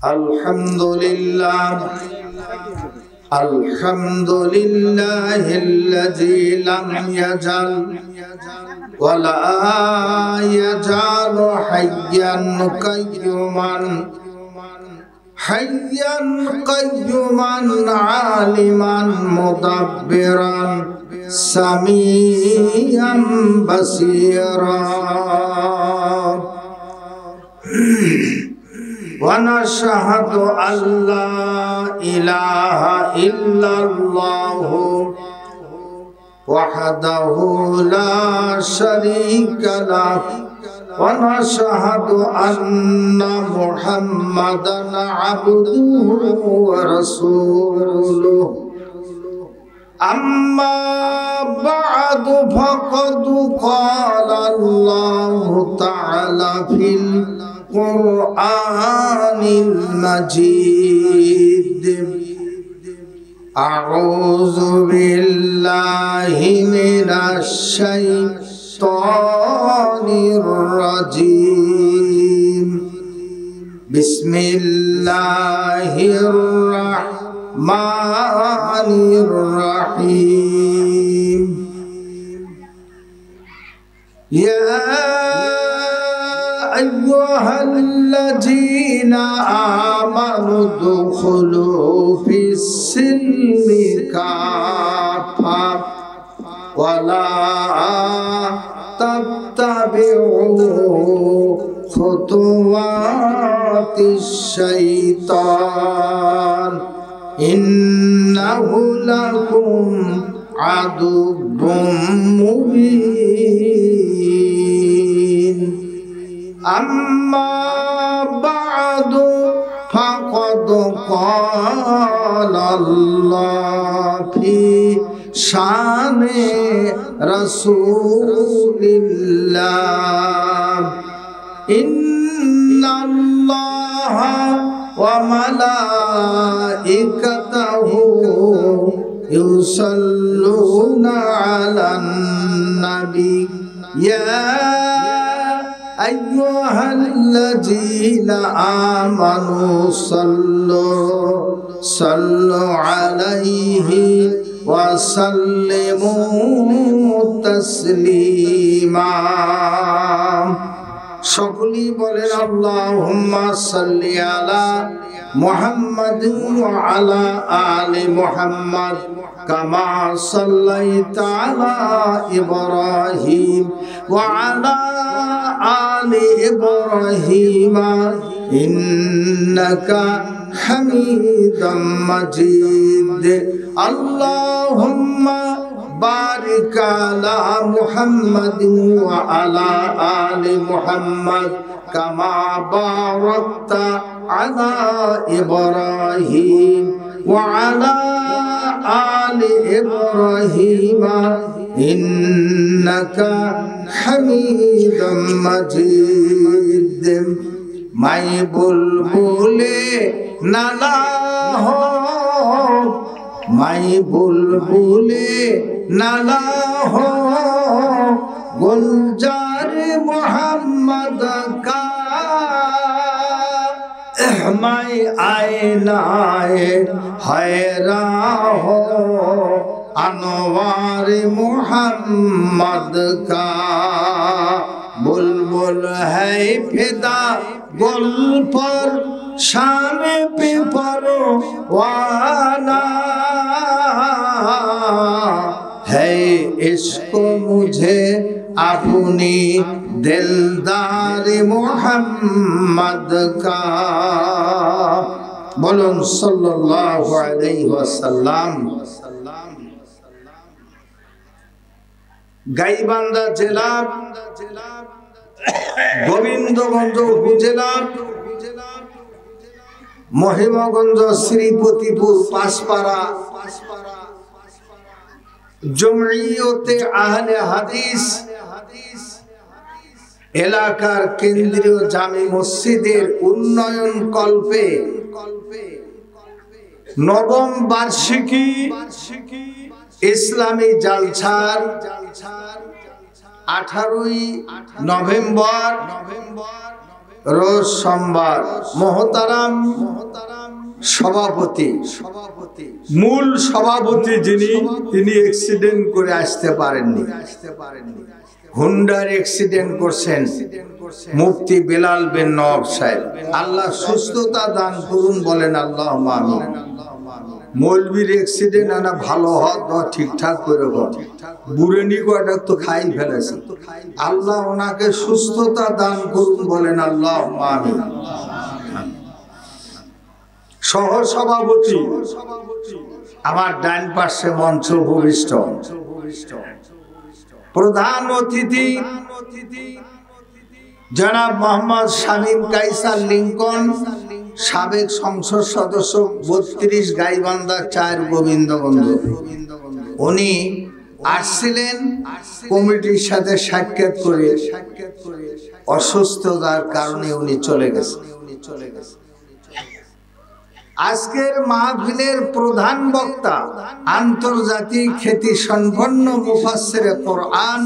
আলহামদুলিল্লাহিল্লাযী লাম ইয়াজাল ওয়া লা ইয়াজালু হাইয়্যান কাইয়্যুমান আলিমান মুদাব্বিরান সামিয়ান বাসীরা ونشهد أن لا إله إلا الله وحده لا شريك له ونشهد أن محمدا عبده ورسوله أما بعد فقد قال الله تعالى في القرآن المجيد أعوذ بالله من الشيطان الرجيم بسم الله الرحمن الرحيم يا أيها الذين آمنوا ادخلوا في السلم كافة ولا تتبعوا خطوات الشيطان إنه لكم عدو مبين أما بعد فقد قال الله في شان رسول الله إن الله وملائكته يصلون على النبي يا أيها الذين آمنوا صلوا عليه وسلموا تسليما সকলেই বলেন আল্লাহুম্মা সাল্লি আলা মুহাম্মাদিন ওয়া আলা আলি মুহাম্মাদ কামা সাল্লাইতা আলা ইব্রাহিম ওয়া আলা আলি ইব্রাহিম ইন্নাকা হামিদুম মাজিদ আল্লাহুম্মা বারিক আলা মুহাম্মাদিন ওয়া আলা আলি মুহাম্মাদ কামা বারাকতা আলা ইব্রাহিম ওয়া আলা আলি ইব্রাহিম ইন্নাকা হামিদুম মাজিদ মাই বুলবুলে নালা হো মাই বুলবুলে নালা হো গুলজার মোহাম্মদ কা মাই আয়নায়ে हैरा हो अनवार मोहम्मद का बुलबुल है फिदा गुल पर शान पे परवाना है इश्क मुझे अपनी दिलदार मोहम्मद का बोलन सल्लल्लाहु अलैहि वसल्लम। গাইবান্ধা জেলার গোবিন্দগঞ্জ উপজেলার মহিমগঞ্জ শ্রীপতিপুর পাঁচপাড়া জমঈয়তে আহলে হাদিস এলাকার কেন্দ্রীয় জামি মসজিদের উন্নয়ন কল্পে নবম বার্ষিকী ইসলামী জালসার 18ই নভেম্বর রোজ সোমবার মোহতারাম সভাপতি মূল সভাপতি যিনি তিনি অ্যাক্সিডেন্ট করে আসতে পারেননি হুন্ডার অ্যাক্সিডেন্ট করছেন মুফতি বেলাল বিন নওয়াব সাহেব আল্লাহ সুস্থতা দান করুন বলেন আল্লাহুম্মা আমিন মৌলবীর অ্যাক্সিডেন্ট আনা ভালো হওয়া ঠিকঠাক করে বুড়েনি কয়টা তো খাই ফেলেছে আল্লাহ ওনাকে সুস্থতা দান করুন বলেন আল্লাহুম্মা আমিন সহ সভাপতি আমার ডান পাশে মঞ্চ ভূমিষ্ঠ প্রধান অতিথি জনাব মোহাম্মদ শামীম কাইসার লিঙ্কন সাবেক সংসদ সদস্য 32 গাইবান্ধা 4 গোবিন্দগঞ্জ উনি আসছিলেন কমিটির সাথে সাক্ষাৎ করে অসুস্থতার কারণে উনি চলে গেছেন আজকের মাহফিলের প্রধান বক্তা আন্তর্জাতিক খ্যাতি সম্পন্ন মুফাসসিরে কোরআন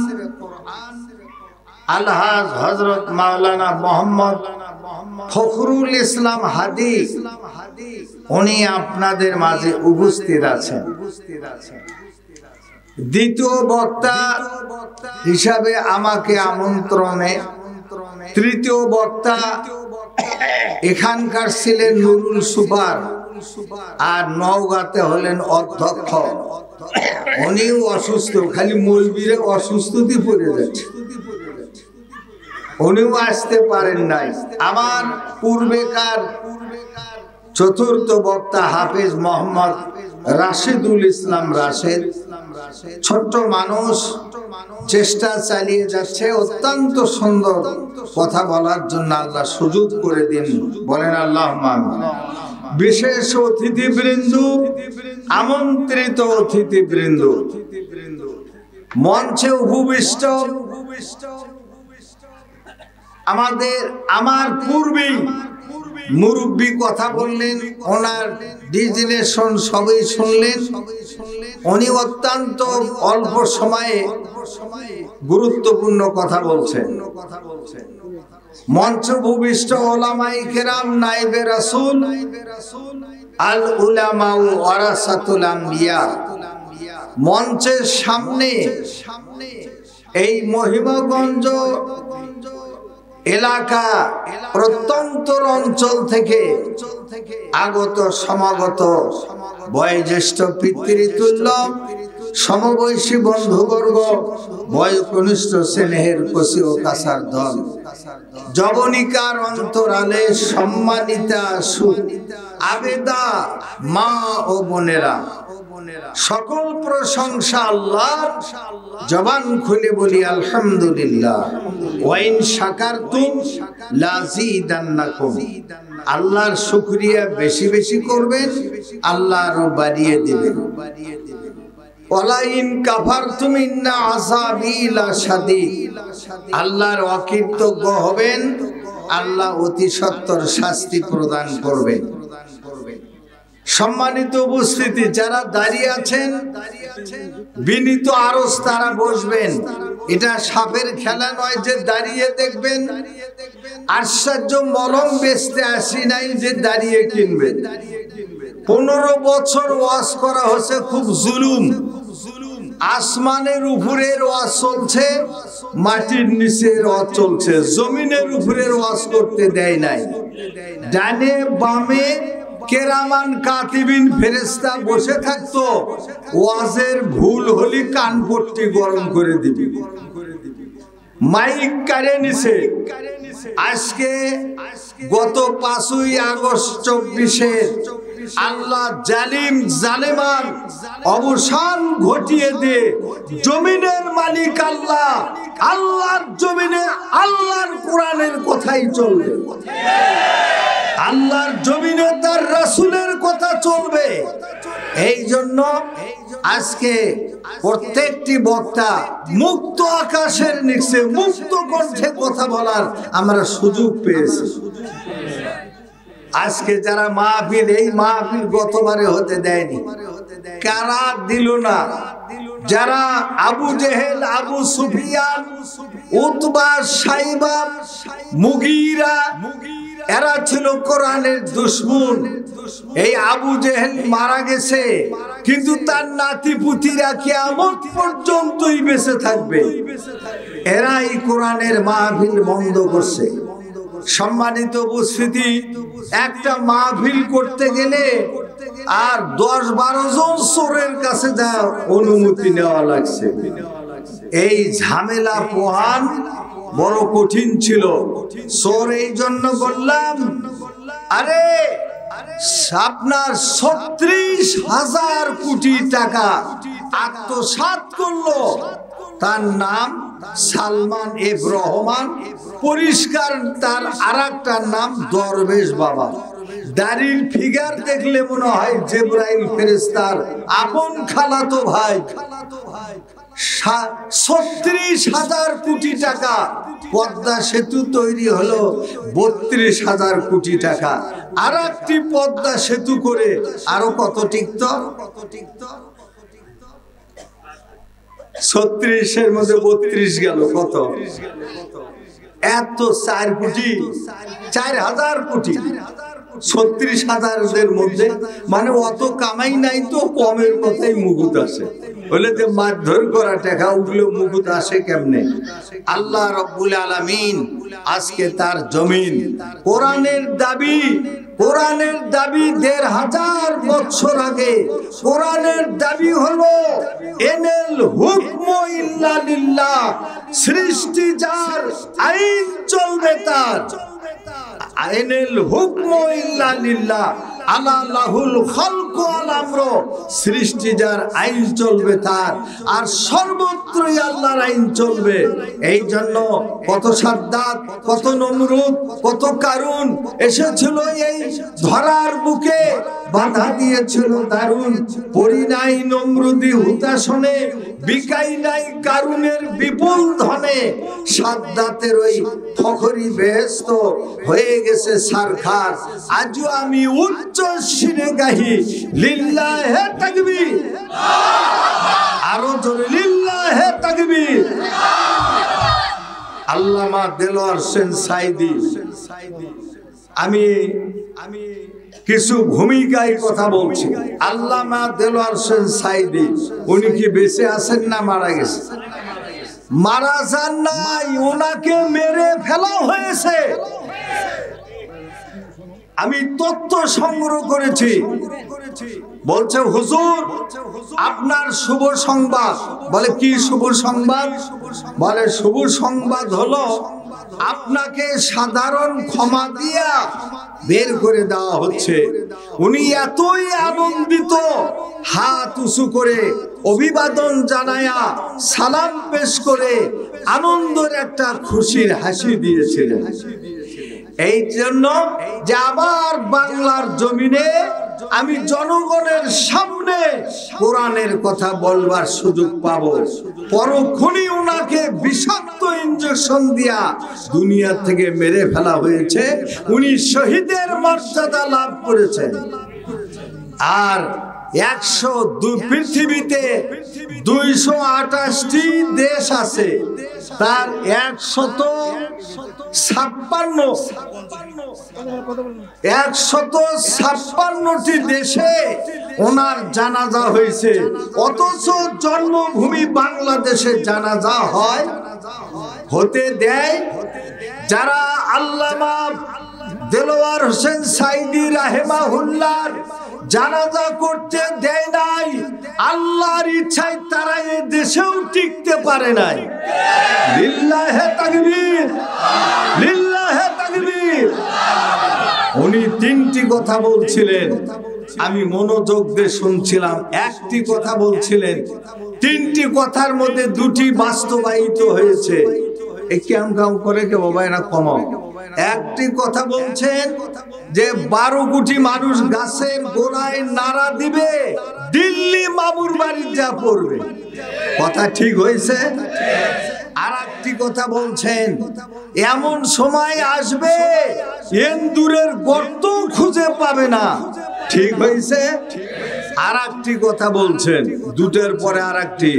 আলহাজ হযরত মাওলানা মোহাম্মদ ফখরুল ইসলাম হাদি উনি আপনাদের মাঝে উপস্থিত আছেন দ্বিতীয় বক্তা হিসাবে আমাকে আমন্ত্রণে তৃতীয় বক্তা এখানকার ছিলেন নুরুল সুপার আর নওগাঁতে হলেন অধ্যক্ষ উনিও অসুস্থ খালি মৌলবীরে অসুস্থতি পড়ে যাচ্ছে উনিও আসতে পারেন নাই আমার পূর্বেকার চতুর্থ বক্তা হাফেজ মোহাম্মদ রাশিদুল ইসলাম রাশেদ ছোট্ট মানুষ চেষ্টা চালিয়ে যাচ্ছে অত্যন্ত সুন্দর কথা বলার জন্য আল্লাহ সুযোগ করে দিন বলেন আল্লাহুম্মা আমিন বিশেষ অতিথিবৃন্দ আমন্ত্রিত অতিথিবৃন্দ মঞ্চে উপবিষ্ট আমার পূর্বেই মুরব্বী কথা বললেন ওনার ডিজিনেশন সবই শুনলেন উনি অত্যন্ত অল্প সময়ে গুরুত্বপূর্ণ কথা বলছেন মঞ্চ ভূমিষ্ঠ ওলামায়ে কেরাম নায়েবে রাসূল আল উলামা ওয়ারাসাতুল আম্বিয়া মঞ্চের সামনে এই মহিমাগঞ্জ এলাকা প্রত্যন্ত অঞ্চল থেকে আগত সমাগত বয়োজ্যেষ্ঠ পিতৃতুল্য সমবয়সী বন্ধুবর্গ বয়োকনিষ্ঠ স্নেহের কচি ও কাছার দল যবনিকার অন্তরালে সম্মানিতা আবেদা মা ও বোনেরা সকল প্রশংসা আল্লাহর জবান খুলে বলি আলহামদুলিল্লাহ ওয়া ইন শাকারতুম লাযীদান্নাকুম আল্লাহর শুকরিয়া বেশি বেশি করবেন আল্লাহ আরো বাড়িয়ে দিবেন ওয়ালা ইন কাফারতুম ইন্না আযাবি লাশাদীদ আল্লাহর অকৃতজ্ঞ হবেন আল্লাহ অতি সত্বর শাস্তি প্রদান করবেন সম্মানিত উপস্থিতি যারা দাঁড়িয়ে আছেন বিনীত আরজ তারা বসবেন এটা সাপের খেলা নয় যে দাঁড়িয়ে দেখবেন আশ্চর্য মলম বেচতে আসি নাই যে দাঁড়িয়ে কিনবেন 15 বছর ওয়াজ করা হচ্ছে খুব জুলুম আসমানের উপরের ওয়াজ চলছে মাটির নিচের ওয়াজ চলছে জমিনের উপরের ওয়াজ করতে দেয় নাই ডানে বামে কেরামান কাতিবিন ফেরেশতা বসে থাকতো ওয়াজের ভুল হলি কানপট্টি গরম করে দিবি মাইক কারে নিছে আজকে গত 5ই আগস্ট 24-এর আল্লাহ জালিম জালেমান অবসান ঘটিয়ে দে জমিনের মালিক আল্লাহ আল্লাহর জমিনে আল্লাহর কোরআনের কথাই চলবে আল্লাহর জমিনে তার রাসূলের কথা চলবে এই জন্য আজকে প্রত্যেকটি বক্তা মুক্ত আকাশের নিচে মুক্ত কণ্ঠে কথা বলার আমরা সুযোগ পেয়েছি আজকে যারা মাহফিল এই মাহফিল গতবারে হতে দেয়নি কারা দিল না যারা আবু জেহেল, আবু সুফিয়ান, উতবা, সাইবা, মুগীরা, এরা ছিল কোরআনের দুশমন। এই আবু জেহেল মারা গেছে, কিন্তু তার নাতিপুতিরা কিয়ামত পর্যন্তই বেঁচে থাকবে। এরা এই কোরআনের মাহফিল বন্ধ করছে। সম্মানিত উপস্থিতি, একটা মাহফিল করতে গেলে আর 10-12 জন চোরের কাছে যা অনুমতি নেওয়া লাগছে। এই ঝামেলা পোহান বড় কঠিন ছিল। চোর এই জন্য বললাম, আরে আপনার 36,000 কোটি টাকা আত্মসাৎ করলো। তার নাম সালমান এফ রহমান। পরিষ্কার তার আরেকটা নাম দরবেশ বাবা। দাড়ির ফিগার দেখলে মনে হয় জিবরাইল ফেরেশতার আপন খালাতো ভাই। 36,000 কোটি টাকা। পদ্মা সেতু তৈরি হলো 32,000 কোটি টাকা। আর একটি পদ্মা সেতু করে আরো কত টিকত? 36-এর মধ্যে 32 গেল কত? এত 4 কোটি, 4,000 কোটি। 36,000-এর মধ্যে মানে অত কামাই নাই তো কমের কথাই মুকুত আসে। বলে যে মারধর করা টাকা উঠলে মুকুত আসে কেমনে? আল্লাহ রাব্বুল আলামিন আজকে তার জমিন। কোরআনের দাবি 1,500 বছর আগে কোরআনের দাবি হলো এনেল হুকমু ইল্লা লিল্লাহ, সৃষ্টি যার, আইন চলবে তার। আইনেল হুকমু ইল্লা লিল্লাহ, আলা লাহুল খালকু ওয়াল আমরু, সৃষ্টি যার, আইন চলবে তার। আর সর্বত্রই আল্লাহর আইন চলবে। এই জন্য কত সাদ্দাত, কত নমরুদ, কত কারুন এসেছিল এই ধরার বুকে, বাধা দিয়েছিল দারুন। পড়ি নাই নমরুদি হুতাশনে, বিকাই নাই কারুনের বিপুল ধনে। সাদ্দাতের ওই ফখরি বেহেশত হয়ে গেছে সারখার। আজও আমি উচ্চ শিরে গাহি লিল্লাহে তাকবীর, আরো জোরে লিল্লাহে তাকবীর। আল্লামা দেলোয়ার হোসেন সাইদি, আমি কিছু ভূমিকায় কথা বলছি। আল্লামা দেলোয়ার হোসেন সাইদি, উনি কি বেঁচে আছেন না মারা গেছে? মারা যান নাই, ওনাকে মেরে ফেলা হয়েছে। আমি তথ্য সংগ্রহ করেছি। বলছে হুজুর আপনার শুভ সংবাদ। বলে কি শুভ সংবাদ? বলে শুভ সংবাদ হলো আপনাকে সাধারণ ক্ষমা দিয়া বের করে দেওয়া হচ্ছে। উনি এতই আনন্দিত, হাত উঁচু করে অভিবাদন জানায়া সালাম পেশ করে আনন্দের একটা খুশির হাসি দিয়েছিলেন। এই জন্য যে আবার বাংলার জমিনে আমি জনগণের সামনে কোরআনের কথা বলবার সুযোগ পাবো। পরক্ষণই ওনাকে বিষাক্ত ইনজেকশন দিয়া দুনিয়া থেকে মেরে ফেলা হয়েছে। উনি শহীদের মর্যাদা লাভ করেছেন। আর 102 পৃথিবীতে 228টি দেশ আছে, তার 156টি দেশে ওনার জানাজা হয়েছে। অথচ জন্মভূমি বাংলাদেশে জানাজা হয়, হতে দেয় যারা আল্লামা দেলোয়ার হোসেন সাইদি রাহিমাহুল্লাহ জানাজা করতে দেয় নাই। আল্লাহর ইচ্ছায় তারা এই দেশেও টিকতে পারে নাই। লিল্লাহে তাকবীর, লিল্লাহে তাকবীর। উনি 3টি কথা বলছিলেন, আমি মনোযোগ দিয়ে শুনছিলাম। একটি কথা বলছিলেন, 3টি কথার মধ্যে 2টি বাস্তবায়িত হয়েছে। এই কেমন কাম করে কে বাবা, এরা কমাও। একটি কথা বলছেন যে 12 কোটি মানুষ গাছের গোড়ায় নারা দিবে, দিল্লি মামুর বাড়ি যা পড়বে। কথা ঠিক হয়েছে? আর একটি কথা বলছেন, এমন সময় আসবে এন্দুরের গর্ত খুঁজে পাবে না। ঠিক হয়েছে? আরেকটি কথা বলছেন, দুটের পরে আরেকটি,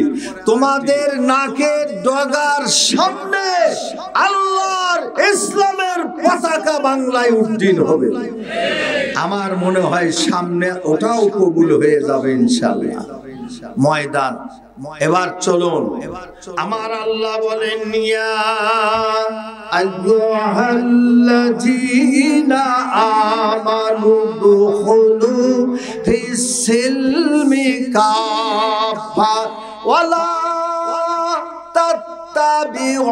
তোমাদের নাকের ডগার সামনে আল্লাহর ইসলামের পতাকা বাংলায় উড্ডীন হবে। আমার মনে হয় সামনে ওটাও কবুল হয়ে যাবে ইনশাআল্লাহ। ময়দান এবার চলুন, আমার আল্লাহ বলেন ইয়া আইয়ুহাল্লাযীনা আমানু দুখুলু ফিস-সিলমি কাফা ওয়ালা তাত্তাবিউ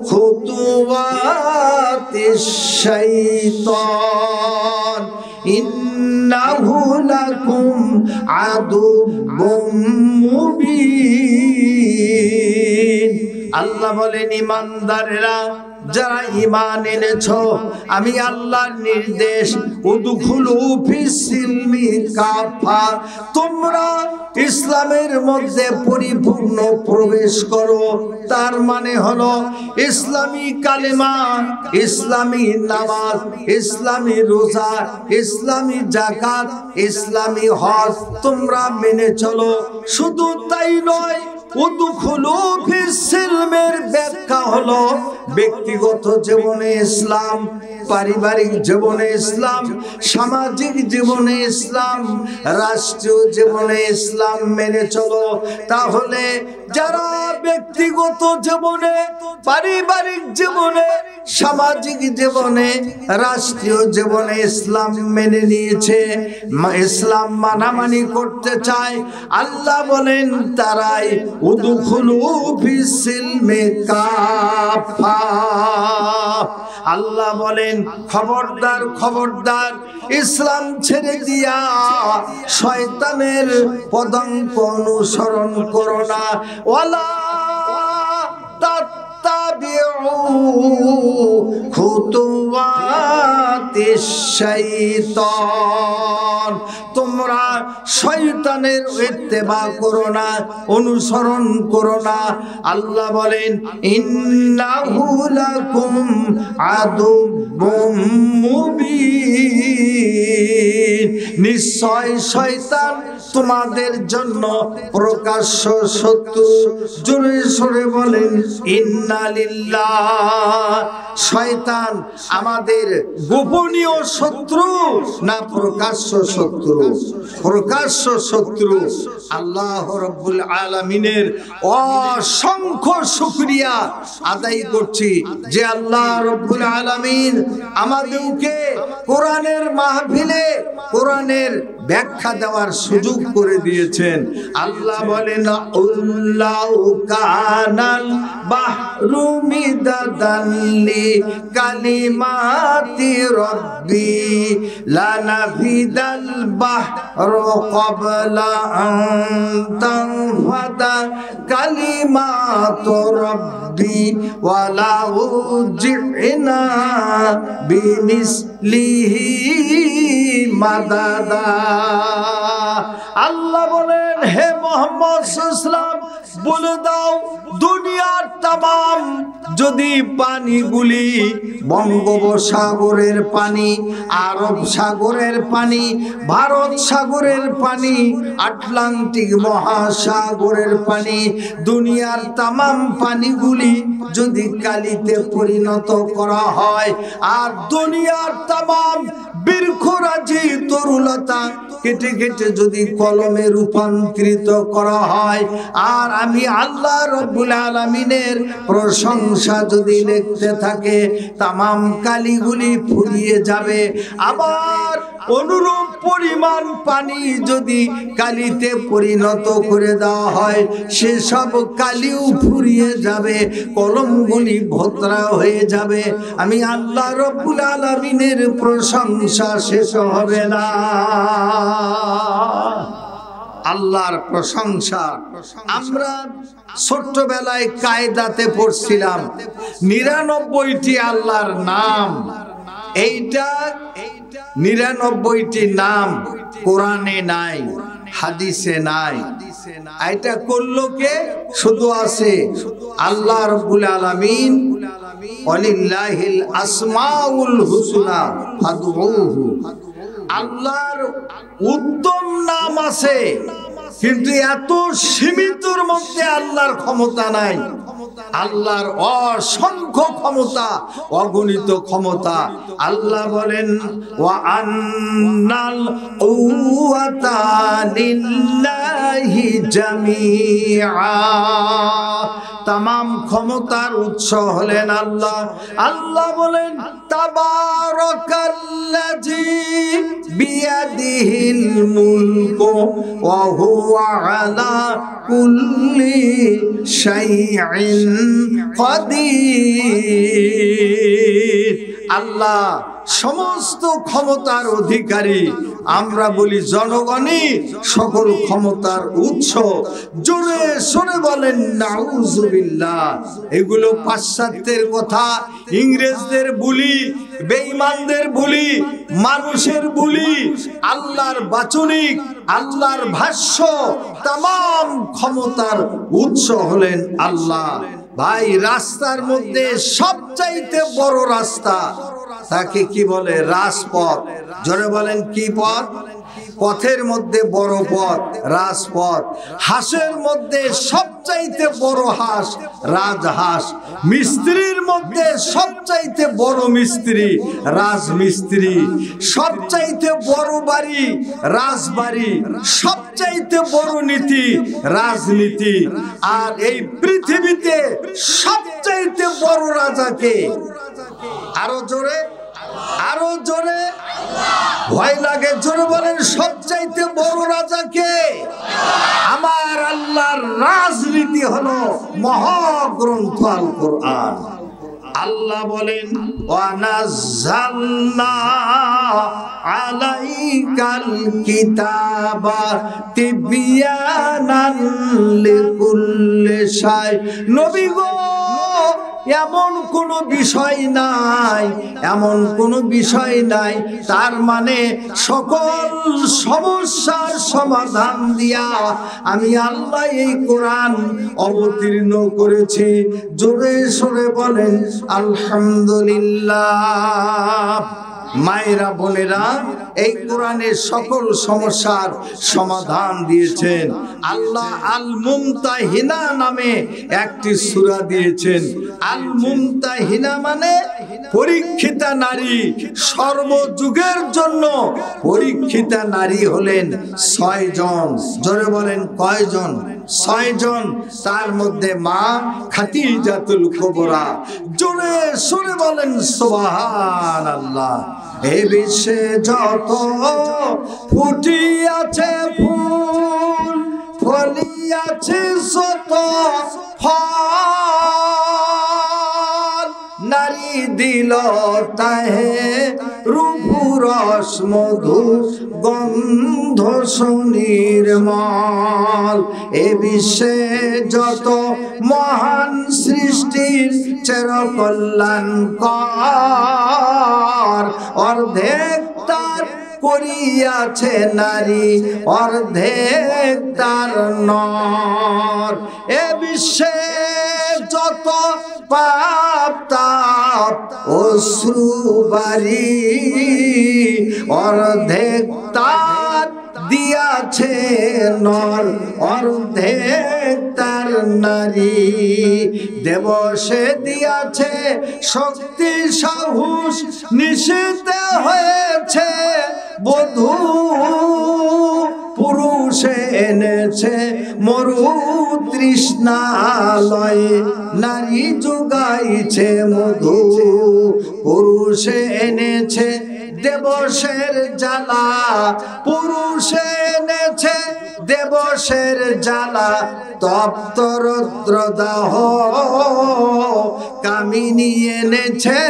খুতুওয়াতিশ শাইতান ইন্নাহু লাকুম আদুউম মুবিন। আল্লাহ বলেন ঈমানদারেরা, যারা ঈমান এনেছো, আমি আল্লাহর নির্দেশ উদখুলু ফিস-সিলমি কাফা, তোমরা ইসলামের মধ্যে পরিপূর্ণ প্রবেশ করো। তার মানে হলো ইসলামী কালেমা, ইসলামী নামাজ, ইসলামী রোজা, ইসলামী যাকাত, ইসলামী হজ তোমরা মেনে চলো। শুধু তাই নয়, উদখুলু ফিস-সিলমের ব্যাখ্যা হলো ব্যক্তিগত জীবনে ইসলাম, পারিবারিক জীবনে ইসলাম, সামাজিক জীবনে ইসলাম, রাষ্ট্রীয় জীবনে ইসলাম মেনে চলো। তাহলে যারা ব্যক্তিগত জীবনে, পারিবারিক জীবনে, সামাজিক জীবনে, রাষ্ট্রীয় জীবনে ইসলাম মেনে নিয়েছে, ইসলাম মানামানি করতে চায়, আল্লাহ বলেন তারাই উদখুলু ফিস-সিলমি কাফা। আল্লাহ বলেন খবরদার, খবরদার, ইসলাম ছেড়ে দিয়া শয়তানের পদাঙ্ক অনুসরণ করো না। ওয়ালা তাত্তাবিউ খুতুওয়াতিশ শাইতান, তোমরা শয়তানের ইত্তেবা করো না, অনুসরণ করো না। আল্লাহ বলেন ইন্নাহু লাকুম আদুউম মুবিন, নিশ্চয় শয়তান তোমাদের জন্য প্রকাশ্য শত্রু। জোরে সোরে বলেন ইন্না লিল্লাহ। শয়তান আমাদের গোপনীয় শত্রু না প্রকাশ্য শত্রু? প্রকাশ্য শত্রু। আল্লাহ রাব্বুল আলামিনের অসংখ্য শুকরিয়া আদায় করছি যে আল্লাহ রাব্বুল আলামিন আমাদেরকে কোরআনের মাহফিলে কোরআনের ব্যাখ্যা দেওয়ার সুযোগ করে দিয়েছেন। আল্লাহ বলেন আল্লাহু কানাল বাহরু মিদাদান লি কালিমাতি রাব্বি লানাফিদাল বাহরু ক্বাবলা আন তানফাদা কালিমাতু রাব্বি ওয়ালাউ জি'না বিমিসলিহি মাদাদা। আল্লাহ বলেন হে মুহাম্মদ সাল্লাল্লাহু আলাইহি ওয়াসাল্লাম, বলে দাও দুনিয়ার তামাম যদি পানিগুলি, বঙ্গোপসাগরের পানি, আরব সাগরের পানি, ভারত সাগরের পানি, আটলান্টিক মহাসাগরের পানি, দুনিয়ার তামাম পানিগুলি যদি কালিতে পরিণত করা হয়, আর দুনিয়ার তামাম বৃক্ষরাজি তরুলতা কেটে কেটে যদি কলমে রূপান্তরিত করা হয়, আর আমি আল্লাহ রাব্বুল আলামিনের প্রশংসা যদি লিখতে থাকে, তামাম কালিগুলি ফুরিয়ে যাবে। আবার অনুরূপ পরিমাণ পানি যদি কালিতে পরিণত করে দেওয়া হয়, সেসব কালিও ফুরিয়ে যাবে, কলমগুলি ভোঁতরা হয়ে যাবে। আমি আল্লাহ রাব্বুল আলামিনের প্রশংসা শেষ হবে না। আল্লাহর প্রশংসা। আমরা ছোট্টবেলায় কায়দাতে পড়ছিলাম 99টি আল্লাহর নাম। এইটা 99টি নাম কোরআনে নাই, হাদিসে নাই। এটা করলো কে? শুধু আছে আল্লাহ রাব্বুল আলামিন, ওয়ালিল্লাহিল আসমাউল হুসনা ফাদউহু। আল্লাহর উত্তম নাম আছে, কিন্তু এত সীমিতর মধ্যে আল্লাহর ক্ষমতা নাই। আল্লাহর অসংখ্য ক্ষমতা, অগণিত ক্ষমতা। আল্লাহ বলেন ওয়া আন্নাল কুওয়াতা লিল্লাহি জামিআ, তামাম ক্ষমতার উৎস হলেন আল্লাহ। আল্লাহ বলেন তাবারাকাল্লাযী বিয়াদিহিল মুলকু ওয়া হুয়া আলা কুল্লি শাইইন কাদির। আল্লাহ সমস্ত ক্ষমতার অধিকারী। আমরা বলি জনগণই সকল ক্ষমতার উৎস। জোরে সোরে বলেন নাউজুবিল্লাহ। এগুলো পাশ্চাত্যের কথা, ইংরেজদের বুলি, বেঈমানদের বুলি, মানুষের বুলি। আল্লাহর বাচনিক, আল্লাহর ভাষ্য, তামাম ক্ষমতার উৎস হলেন আল্লাহ। ভাই, রাস্তার মধ্যে সবচাইতে বড় রাস্তা তাকে কি বলে? রাজপথ। জোরে বলেন কি পথ? পথের মধ্যে বড় পথ রাজপথ। হাঁসের মধ্যে সবচাইতে বড় হাঁস রাজহাঁস। মিস্ত্রির মধ্যে সবচাইতে বড় মিস্ত্রি রাজমিস্ত্রি। সবচাইতে বড় বাড়ি রাজবাড়ি। সবচাইতে বড় নীতি রাজনীতি। আর এই পৃথিবীতে সবচাইতে বড় রাজাকে? আরো জোরে, আরো জোরে, ভয় লাগে। জোরে বলেন সবচাইতে বড় রাজাকে? আমার আল্লাহর রাজনীতি হলো মহাগ্রন্থ আল কোরআন। আল্লাহ বলেন ওয়া নাযালনা আলাইকাল কিতাবা তিবয়ানান লিকুল্লি শাই। নবী গো, এমন কোনো বিষয় নাই, এমন কোনো বিষয় নাই তার মানে সকল সমস্যার সমাধান দিয়া আমি আল্লাহ এই কোরআন অবতীর্ণ করেছি। জোরে সোরে বলেন আলহামদুলিল্লাহ। মায়েরা, বোনেরা, এই কোরআনের সকল সমস্যার সমাধান দিয়েছেন আল্লাহ। আল মুমতাহিনা নামে একটি সূরা দিয়েছেন। আল মুমতাহিনা মানে পরীক্ষিতা নারী। সর্বযুগের জন্য পরীক্ষিতা নারী হলেন 6 জন। জোরে বলেন কয়জন? 6 জন। তার মধ্যে মা খাদিজাতুল কুবরা। জোরে সোরে বলেন সুবহানাল্লাহ। এ বিশ্বে যত ফুটিয়াছে ফুল, ফলিয়াছে শত ফল, নারী দিল তাহে রূপুরস মধু গন্ধ সুনির্মল। এ বিশ্বে যত মহান সৃষ্টির চির কল্যাণকর, অর্ধেক তার করিয়াছে নারী, অর্ধেক তার নর। এ বিশ্বে যত পাপ তাপ অশ্রু বারি, অর্ধেক তার দিয়াছে নর, অর্ধেক তার নারী। দেবসে দিয়াছে শক্তি সাহস, নিষিদ্ধ হয়েছে বধূ। পুরুষে এনেছে মরু তৃষ্ণালয়ে, নারী যোগাইছে মধু। পুরুষে এনেছে দেবসের জ্বালা, পুরুষে এনেছে দেবসের জ্বালা। তপ্ত রৌদ্র দাহ, কামিনী এনেছে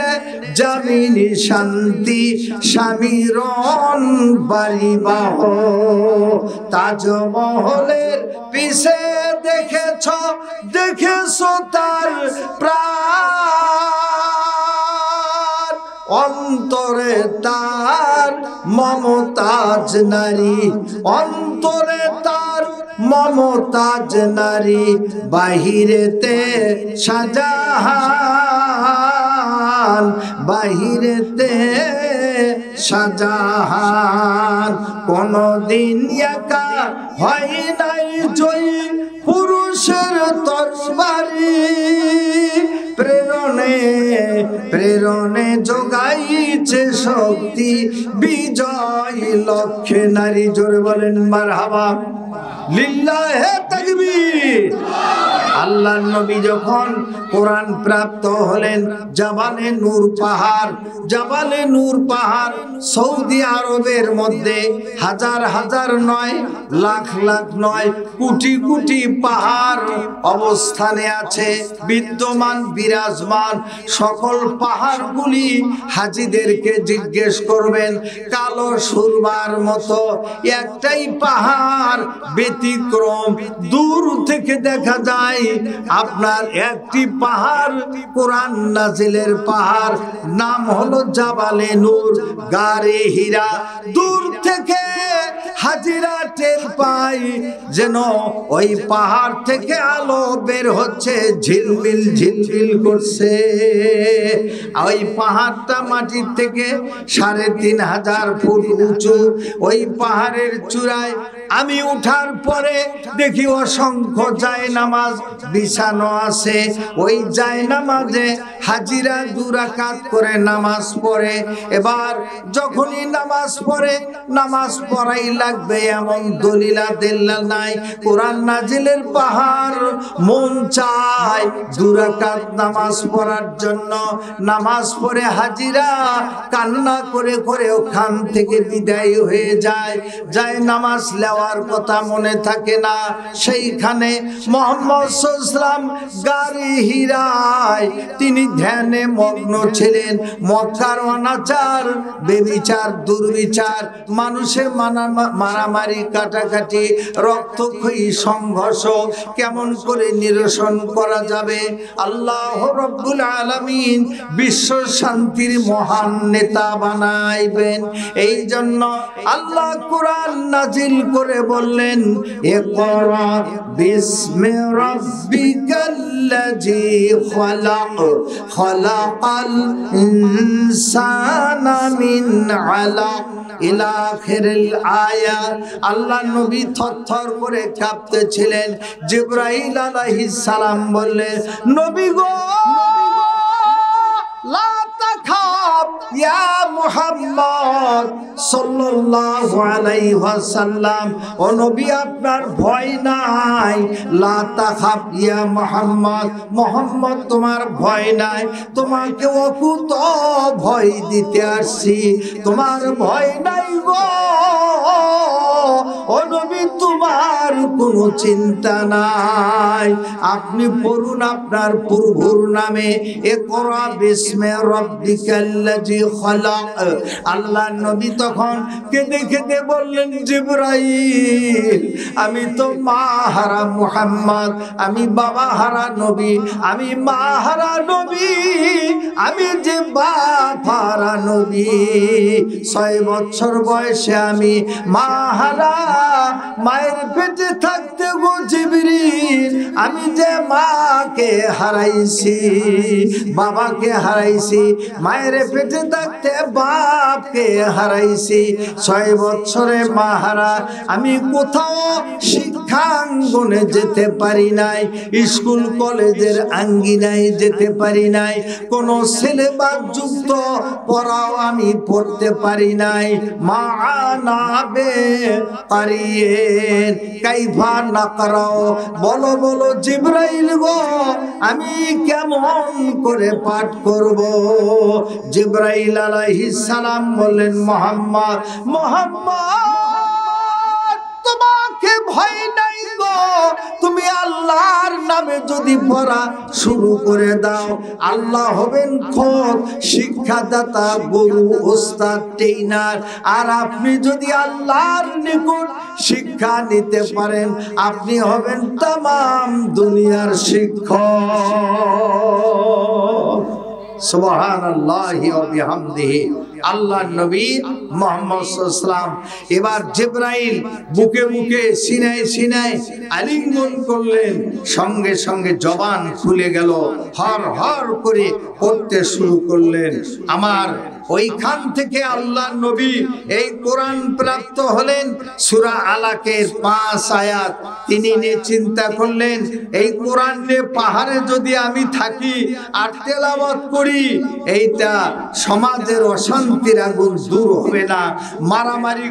যামিনী শান্তি। স্বামীর বাড়িবাহ, তাজমহলের পিছে দেখেছ, দেখেছ তার প্রাণ। অন্তরে তার মমতাজ নারী, অন্তরে তার মমতাজ নারী। বাহিরেতে শাহজাহান, বাহিরেতে শাহজাহান। কোনদিন একা হয় নাই জয়ী পুরুষের তরবারি প্রেরণে প্রেরণে যোগাইছে শক্তি বিজয় লক্ষ্যে নারী জোরে বলেন মারহাবা লিল্লাহে তাকবীর। আল্লাহর নবী যখন কোরআন প্রাপ্ত হলেন জাবালে নূর পাহাড়, জাবালে নূর পাহাড় সৌদি আরবের মধ্যে হাজার হাজার নয়, লাখ লাখ নয়, কোটি কোটি পাহাড় অবস্থানে আছে, বিদ্যমান বিরাজমান। সকল পাহাড়গুলি হাজিদেরকে জিজ্ঞেস করবেন, কালো সুরমার মতো একটাই পাহাড় ব্যতিক্রম, দূর থেকে দেখা যায় আপনার একটি পাহাড় কোরআন নাজিলের পাহাড়, নাম হলো জাবালে নূর, গারে হীরা। দূর থেকে হাজিরা টের পাই যেন ওই পাহাড় থেকে আলো বের হচ্ছে, ঝিলমিল ঝিলমিল করছে। ওই পাহাড়টা মাটির থেকে 3500 ফুট উঁচু। ওই পাহাড়ের চূড়ায় আমি উঠার পরে দেখি অসংখ্য জায়নামাজ বিছানো আছে। ওই জায়নামাজে হাজিরা 2 রাকাত করে নামাজ পড়ে। এবার যখনই নামাজ পড়ে, নামাজ পড়াই লাগবে এমন দলিলা দেল্লা নাই, কোরআন নাজিলের পাহাড়, মন চায় 2 রাকাত নামাজ পড়ার জন্য। নামাজ পড়ে হাজিরা কান্না করে করে ওখান থেকে বিদায় হয়ে যায়, যায় নামাজ নেওয়ার কথা মনে থাকে না। সেইখানে মুহাম্মদ সাল্লাল্লাহু আলাইহি ওয়াসাল্লাম গারে হীরায় তিনি ধ্যানে মগ্ন ছিলেন। মক্কার অনাচার, বেবিচার, দুর্বিচার, মানুষের মারামারি, কাটাকাটি, রক্তক্ষয়ী সংঘর্ষ কেমন করে নিরসন করা যাবে, আল্লাহ রাব্বুল আলামিন বিশ্ব শান্তির মহান নেতা বানাইবেন। এই জন্য আল্লাহ কোরআন নাজিল করে বললেন, ইকরা বিসমি রাব্বিকাল্লাযী খালাক, খালাকাল ইনসানা মিন আলাক ইলা আখিরিল আয়া। আল্লাহ নবী থরথর করে কাঁপতেছিলেন। জিবরাইল আলাইহিস সালাম বললেন, নবী গো লা তাখাব ইয়া মুহাম্মদ সাল্লাল্লাহু আলাইহি ওয়াসাল্লাম, ও নবী আপনার ভয় নাই। লা তাখাব ইয়া মুহাম্মদ, মুহাম্মদ তোমার ভয় নাই, তোমাকে অকুত ভয় দিতে আসছি, তোমার ভয় নাই গো। ও নবী তোমার কোনো চিন্তা নাই, আপনি পড়ুন আপনার প্রভুর নামে, ইকরা বিসমি রাব্বিকাল্লাযী খালাক। আল্লাহ নবী তখন কেঁদে কেঁদে বললেন, জিবরাইল আমি তো মা হারা মুহাম্মদ, আমি বাবা হারা নবী, আমি মা হারা নবী, আমি যে বাপ হারা নবী। 6 বছর বয়সে আমি মা হারা, মায়ের পেটে থাকতে গো জিবরিল আমি যে মাকে হারাইছি, বাবাকে হারাইছি, মায়ের পেটে থাকতে বাপকে হারাইছি। 6 বছরে মা হারা, আমি কোথাও শিক্ষাঙ্গনে যেতে পারি নাই, স্কুল কলেজের আঙ্গিনায় যেতে পারি নাই, কোনো সিলেবাস যুক্ত পড়াও আমি পড়তে পারি নাই। মা আনাবে পারিয়েন কাইফা নাকরাও, বলো বলো জিবরাইল গো আমি কেমন করে পাঠ করব। জিবরাইল আলাইহিস সালাম বললেন, মুহাম্মদ, মুহাম্মদ তোমাকে ভয় নাই গো, তুমি আল্লাহর নামে যদি পড়া শুরু করে দাও, আল্লাহ হবেন খোদ শিক্ষাদাতা, গুরু, ওস্তাদ, ট্রেনার। আর আপনি যদি আল্লাহর নিকট শিক্ষা নিতে পারেন, আপনি হবেন তামাম দুনিয়ার শিক্ষক। সুবহানাল্লাহি ওয়া বিহামদিহি। আল্লাহর নবী মুহাম্মদ সাল্লাল্লাহু আলাইহি ওয়াসাল্লাম এবার জিবরাইল বুকে বুকে সিনায় সিনায় আলিঙ্গন করলেন, সঙ্গে সঙ্গে জবান খুলে গেল, হর হর করে পড়তে শুরু করলেন। আমার ওইখান থেকে আল্লাহ নবী এই কোরআন প্রাপ্ত হলেন। সূরা আলাকের 5 আয়াত তিনি নিয়ে চিন্তা করলেন, এই কোরআন নিয়ে পাহাড়ে যদি আমি থাকি আর তেলাওয়াত করি, এইটা সমাজের অশান্তির আগুন দূর হবে না, মারামারি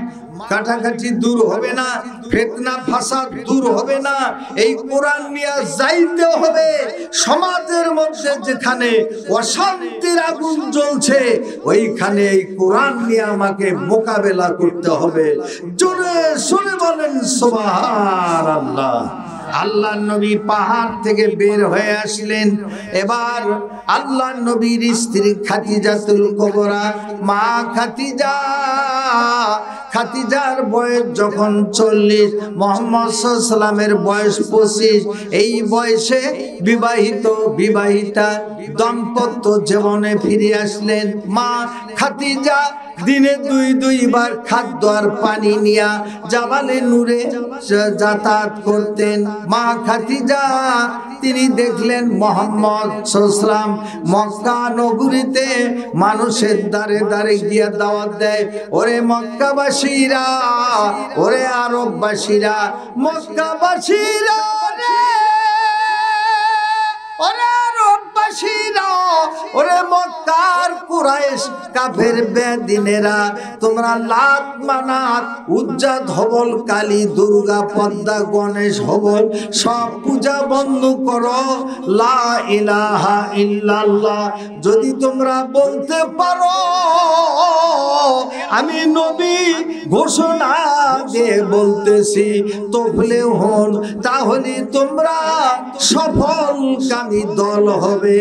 কাটাকাটি দূর হবে না, ফিতনা ফাসাদ দূর হবে না। এই কোরআন নিয়ে যাইতে হবে সমাজের মধ্যে যেখানে অশান্তির আগুন জ্বলছে, ওইখানে এই কোরআন নিয়ে আমাকে মোকাবেলা করতে হবে। জোরে শুনে বলেন সুবহানাল্লাহ। আল্লাহ নবী পাহাড় থেকে বের হয়ে আসলেন। এবার আল্লাহ নবীর স্ত্রী খাদিজাতুল কুবরা, মা খাদিজার বয়স যখন 40, মুহাম্মদ সাল্লাল্লাহু আলাইহি ওয়াসাল্লামের বয়স 25। এই বয়সে বিবাহিতা দম্পত্য জীবনে ফিরে আসলেন। মা খাদিজা দিনে দুইবার খাদ্য আর পানি নিয়া জাবালে নূরে যাতায়াত করতেন। মা খাদিজা তিনি দেখলেন মুহাম্মদ সাল্লাল্লাহু আলাইহি ওয়াসাল্লাম মক্কা নগরীতে মানুষের দ্বারে দ্বারে গিয়া দাওয়াত দেয়। ওরে মক্কাবাসীরা, ওরে আরববাসীরা, মক্কাবাসীরা রে, ওরে আরববাসীরা, ওরে মক্কার কুরাইশ কাফের বেদিনেরা, তোমরা লাত মানাত উজ্জা ধবল কালী দুর্গা পদ্মা গণেশ হবল সব পূজা বন্ধ করো, লা ইলাহা ইল্লাল্লাহ যদি তোমরা বলতে পারো, আমি নবী ঘোষণা দিয়ে বলতেছি, তফলে হন, তাহলে তোমরা সফলকামী দল হবে।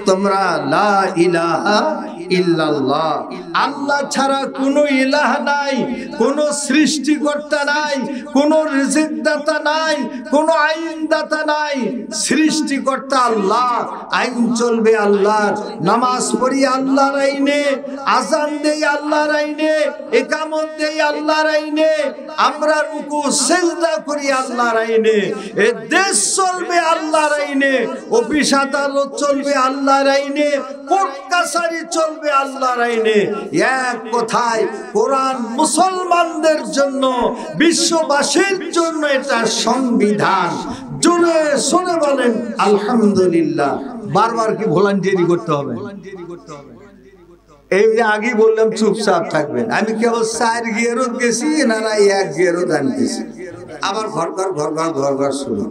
তোমরা লা ইলাহা ইল্লাল্লাহ, আল্লাহ ছাড়া কোনো ইলাহ নাই, কোনো সৃষ্টিকর্তা নাই, কোনো রিজিকদাতা নাই, কোনো আইনদাতা নাই। সৃষ্টিকর্তা আল্লাহ, আইন চলবে আল্লাহর, নামাজ পড়ি আল্লাহর আইনে, আযান দেই আল্লাহর আইনে, ইকামত দেই আল্লাহর আইনে, আমরা রুকু সিজদা করি আল্লাহর আইনে, এই দেশ চলবে আল্লাহর আইনে, অফিস আদালত চলবে আল্লাহর আইনে, কোর্ট কাছারি চলবে আল্লাহর আইনে। এক কথায় কোরআন মুসলমানদের জন্য, বিশ্ববাসীর জন্য এটা সংবিধান। জোরে শুনে বলেন আলহামদুলিল্লাহ। বারবার কি ভলান্টিয়ারি করতে হবে? এই যে আগে বললাম চুপচাপ থাকবেন। আমি কেবল 4 গিয়ারত গেছি, না 1 গিয়ারত আনতেছি, আবার ঘর শুনো।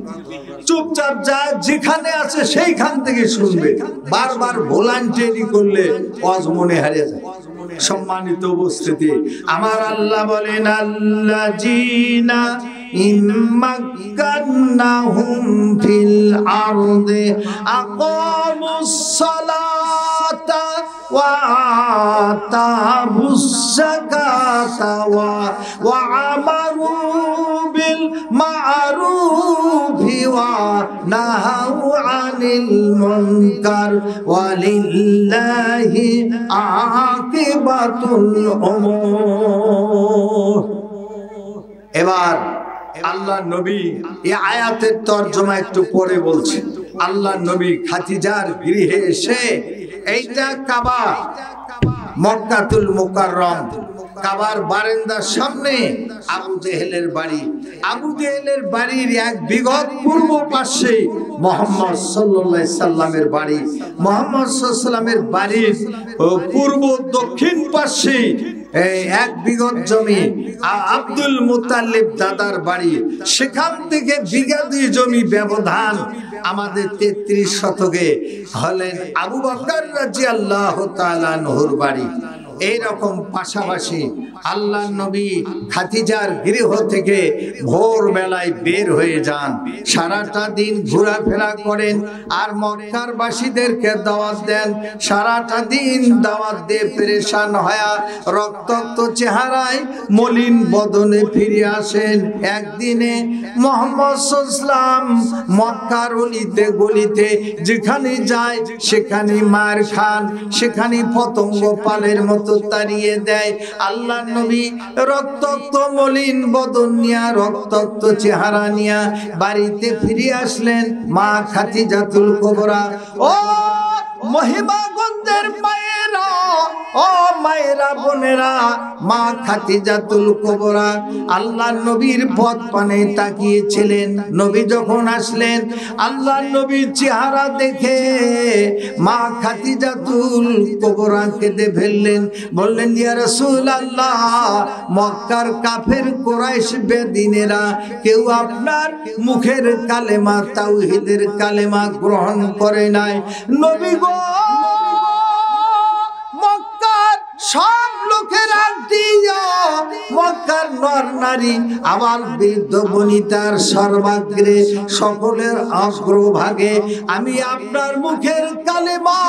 চুপচাপ যা যেখানে আছে সেইখান থেকে শুনবে। বারবার ভলান্টিয়ারি করলে ওয়াজ মনে হারিয়ে যায়। সম্মানিত উপস্থিতি, আমার আল্লাহ বলেন, আল্লাযীনা ইম্মাক্কান্নাহুম ফিল আরদি আকামুস সালাতা ওয়া আতাবুস যাকাতা ওয়া আমারু বিল মা'রুফি ওয়া নাহাউ আনিল মুনকার ওয়া লিল্লাহি আকিবাতুল উমুর। এবার আল্লাহ নবী এই আয়াতের তরজমা একটু পরে বলছেন। আল্লাহ নবী খাদিজার গৃহে এসে, এইটা কাবা, মক্কাতুল মুকাররম, কাবার বারান্দার সামনে আবু জেহেলের বাড়ি। আবু জেহেলের বাড়ির এক বিঘত পূর্ব পাশে মুহাম্মদ সাল্লাল্লাহু আলাইহি সাল্লামের বাড়ি। মুহাম্মদ সাল্লাল্লাহু আলাইহি সাল্লামের বাড়ির পূর্ব দক্ষিণ পাশে এক বিঘত জমি আব্দুল মুত্তালিব দাদার বাড়ি। সেখান থেকে বিঘা 2 জমি ব্যবধান আমাদের 33 শতকে হলেন আবু বকর রাদিয়াল্লাহু তাআলা আনহুর বাড়ি। এইরকম পাশাপাশি আল্লাহ নবী খাদিজার গৃহ থেকে ভোর বেলায় বের হয়ে যান, সারাটা দিন ঘোরাফেরা করেন আর মক্কার বাসীদেরকে দাওয়াত দেন। সারাটা দিন দাওয়াত দিয়ে পেরেশান হয়ে রক্তাক্ত চেহারায় মলিন বদনে ফিরে আসেন। একদিনে মুহাম্মদ সাল্লাল্লাহু আলাইহি ওয়াসাল্লাম মক্কার অলিতে গলিতে যেখানে যায় সেখানে মার খান, সেখানে পতঙ্গ পালের মতো তাড়িয়ে দেয়। আল্লাহ নবী রক্তাক্ত মলিন বদন নিয়া, রক্তাক্ত চেহারা নিয়া বাড়িতে ফিরে আসলেন। মা খাদিজাতুল কুবরা, ও মহিমাগঞ্জের মায়ের মায়েরা, ও মায়েরা বোনেরা, মা খাদিজাতুল কুবরা আল্লাহর নবীর পথ পানে তাকিয়েছিলেন। নবী যখন আসলেন, আল্লাহর নবীর চেহারা দেখে মা খাদিজাতুল কুবরা কেঁদে ফেললেন। বললেন, ইয়া রাসূলুল্লাহ, মক্কার কাফের কুরাইশ বেদিনেরা কেউ আপনার মুখের কালেমা, তাওহীদের কালেমা গ্রহণ করে নাই। নবী গো, মক্কার সব লোকেরা দিয়া, মক্কার নর নারী, আমার বৃদ্ধ বনিতার সর্বাগ্রে, সকলের অগ্রভাগে আমি আপনার মুখের কালেমা,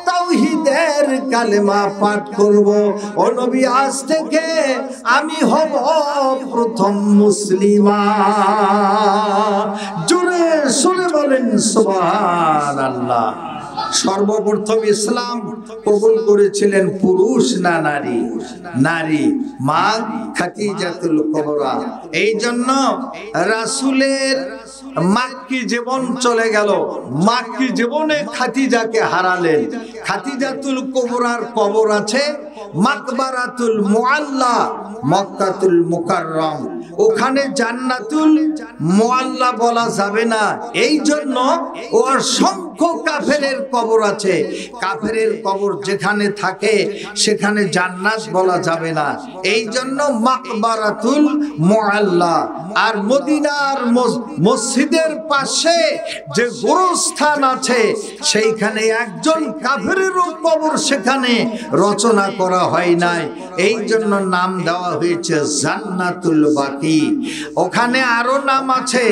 তাওহীদের কালেমা পাঠ করব। ও নবী, আজ থেকে আমি হব প্রথম মুসলিমা। জোরে শুনে বলেন সুবহানাল্লাহ। সর্বপ্রথম ইসলাম কবুল করেছিলেন পুরুষ না নারী? নারী, মা খাদিজাতুল কুবরা। এই জন্য রাসূলের মাক্কি জীবন চলে গেল, মাক্কি জীবনে খাদিজাকে হারালেন। খাদিজাতুল কুবরার কবর আছে মাকবারাতুল মুআল্লা, মক্কাতুল মুকাররম। ওখানে জান্নাতুল মুআল্লা বলা যাবে না, এই জন্য অসংখ্য কাফেরের কবর আছে। কাফেরের কবর যেখানে থাকে সেখানে জান্নাত বলা যাবে না, এই জন্য মাকবারাতুল মুআল্লা। আর মদিনার মসজিদের পাশে যে গোরস্থান আছে, সেইখানে একজন কাফেরেরও কবর সেখানে রচনা করা হয় নাই, এই জন্য নাম দেওয়া হয়েছে জান্নাতুল বাকি। ওখানে আরো নাম আছে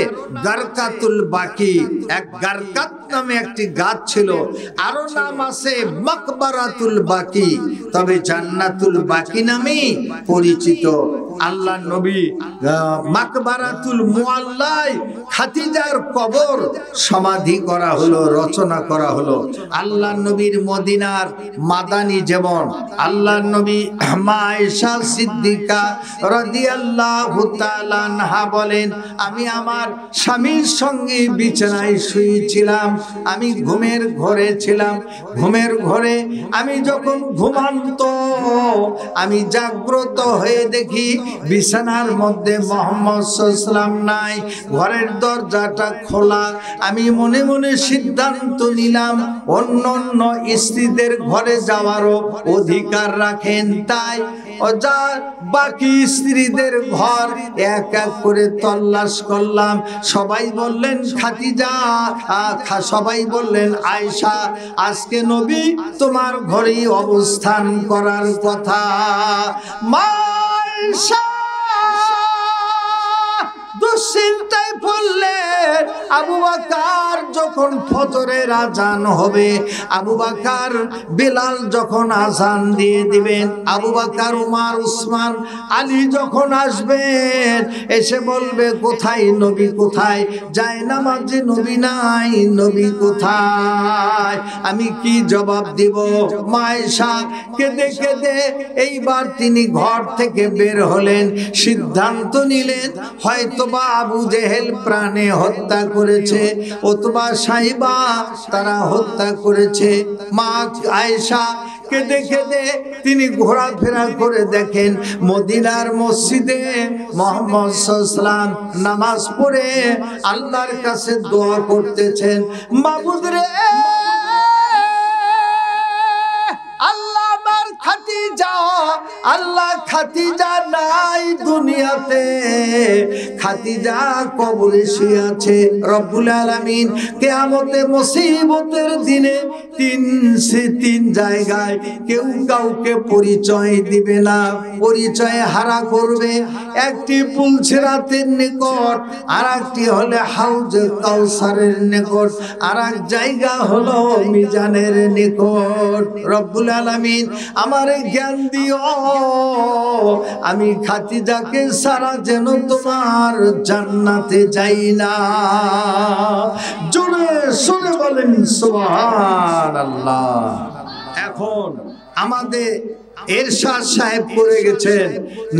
গারকাতুল বাকি, এক গারকাত নামে একটি গাছ ছিল। আরো নাম আছে মাকবারাতুল বাকি, তবে জান্নাতুল বাকি নামে পরিচিত। আল্লাহ নবী মাকবারাতুল মুআল্লায় খাদিজার কবর সমাধি করা হলো, রচনা করা হলো। আল্লাহ নবীর মদিনার মাদানী যেমন, আল্লাহ নবী মা আয়েশা সিদ্দিকা রাদিয়াল্লাহু তাআলা আনহা বলেন, আমি আমার স্বামীর সঙ্গে বিছানায় শুয়েছিলাম, আমি ঘুমের ঘরে ছিলাম। ঘুমের ঘরে আমি যখন ঘুমান্ত, আমি জাগ্রত হয়ে দেখি বিছানার মধ্যে মুহাম্মদ সাল্লাল্লাহু আলাইহি ওয়াসাল্লাম নাই, ঘরের দরজাটা খোলা। আমি মনে মনে সিদ্ধান্ত নিলাম অন্য অন্য স্ত্রীদের ঘরে যাওয়ারও অধিকার রাখেন, তাই বাকি স্ত্রীদের ঘর এক এক করে তল্লাশ করলাম। সবাই বললেন খাদিজা, সবাই বললেন আয়েশা, আজকে নবী তোমার ঘরেই অবস্থান করার কথা। মা আয়েশা দুশ্চিন্তায় পড়লেন। আবু বকর যখন ফজরের আজান হবে, আবু বকর বিলাল যখন আজান দিয়ে দিবেন, আবু বকর, উমর, উসমান, আলী যখন আসবেন, এসে বলবে কোথায় নবী, কোথায়? যায় নামাজে নবী নাই, নবী কোথায়? আমি কি জবাব দিব? মা আয়েশা কেঁদে কেঁদে এইবার তিনি ঘর থেকে বের হলেন, সিদ্ধান্ত নিলেন হয়তোবা আবু জেহেল প্রাণে হত্যা করেছে, অথবা সাইবা তারা হত্যা করেছে। মা আয়েশা কেঁদে কেঁদে তিনি ঘোরাফেরা করে দেখেন মদিনার মসজিদে মুহাম্মদ সাল্লাল্লাহু আলাইহি ওয়াসাল্লাম নামাজ পড়ে আল্লাহর কাছে দোয়া করতেছেন, মাবুদ রে, আল্লাহ আমার খাদিজা, আল্লাহ খাদিজা নাই দুনিয়াতে, খাদিজা কবরে শুয়ে আছে। রব্বুল আলামিন কিয়ামতে মুসিবতের দিনে তিন জায়গায় কেউ কাউকে পরিচয় দিবে না, পরিচয় হারা করবে। একটি পুলসিরাতের নিকট, আর একটি হলে হাউজে কাউসারের নিকট, আর এক জায়গা হলো মিজানের নিকট। রব্বুল আলামিন আমারে জ্ঞান দিও, আমি খাদিজাকে সারা যেন তোমার জান্নাতে যাই না। জোরে শুনে বলেন সুবহানাল্লাহ। এখন আমাদের এরশাদ সাহেব করে গেছেন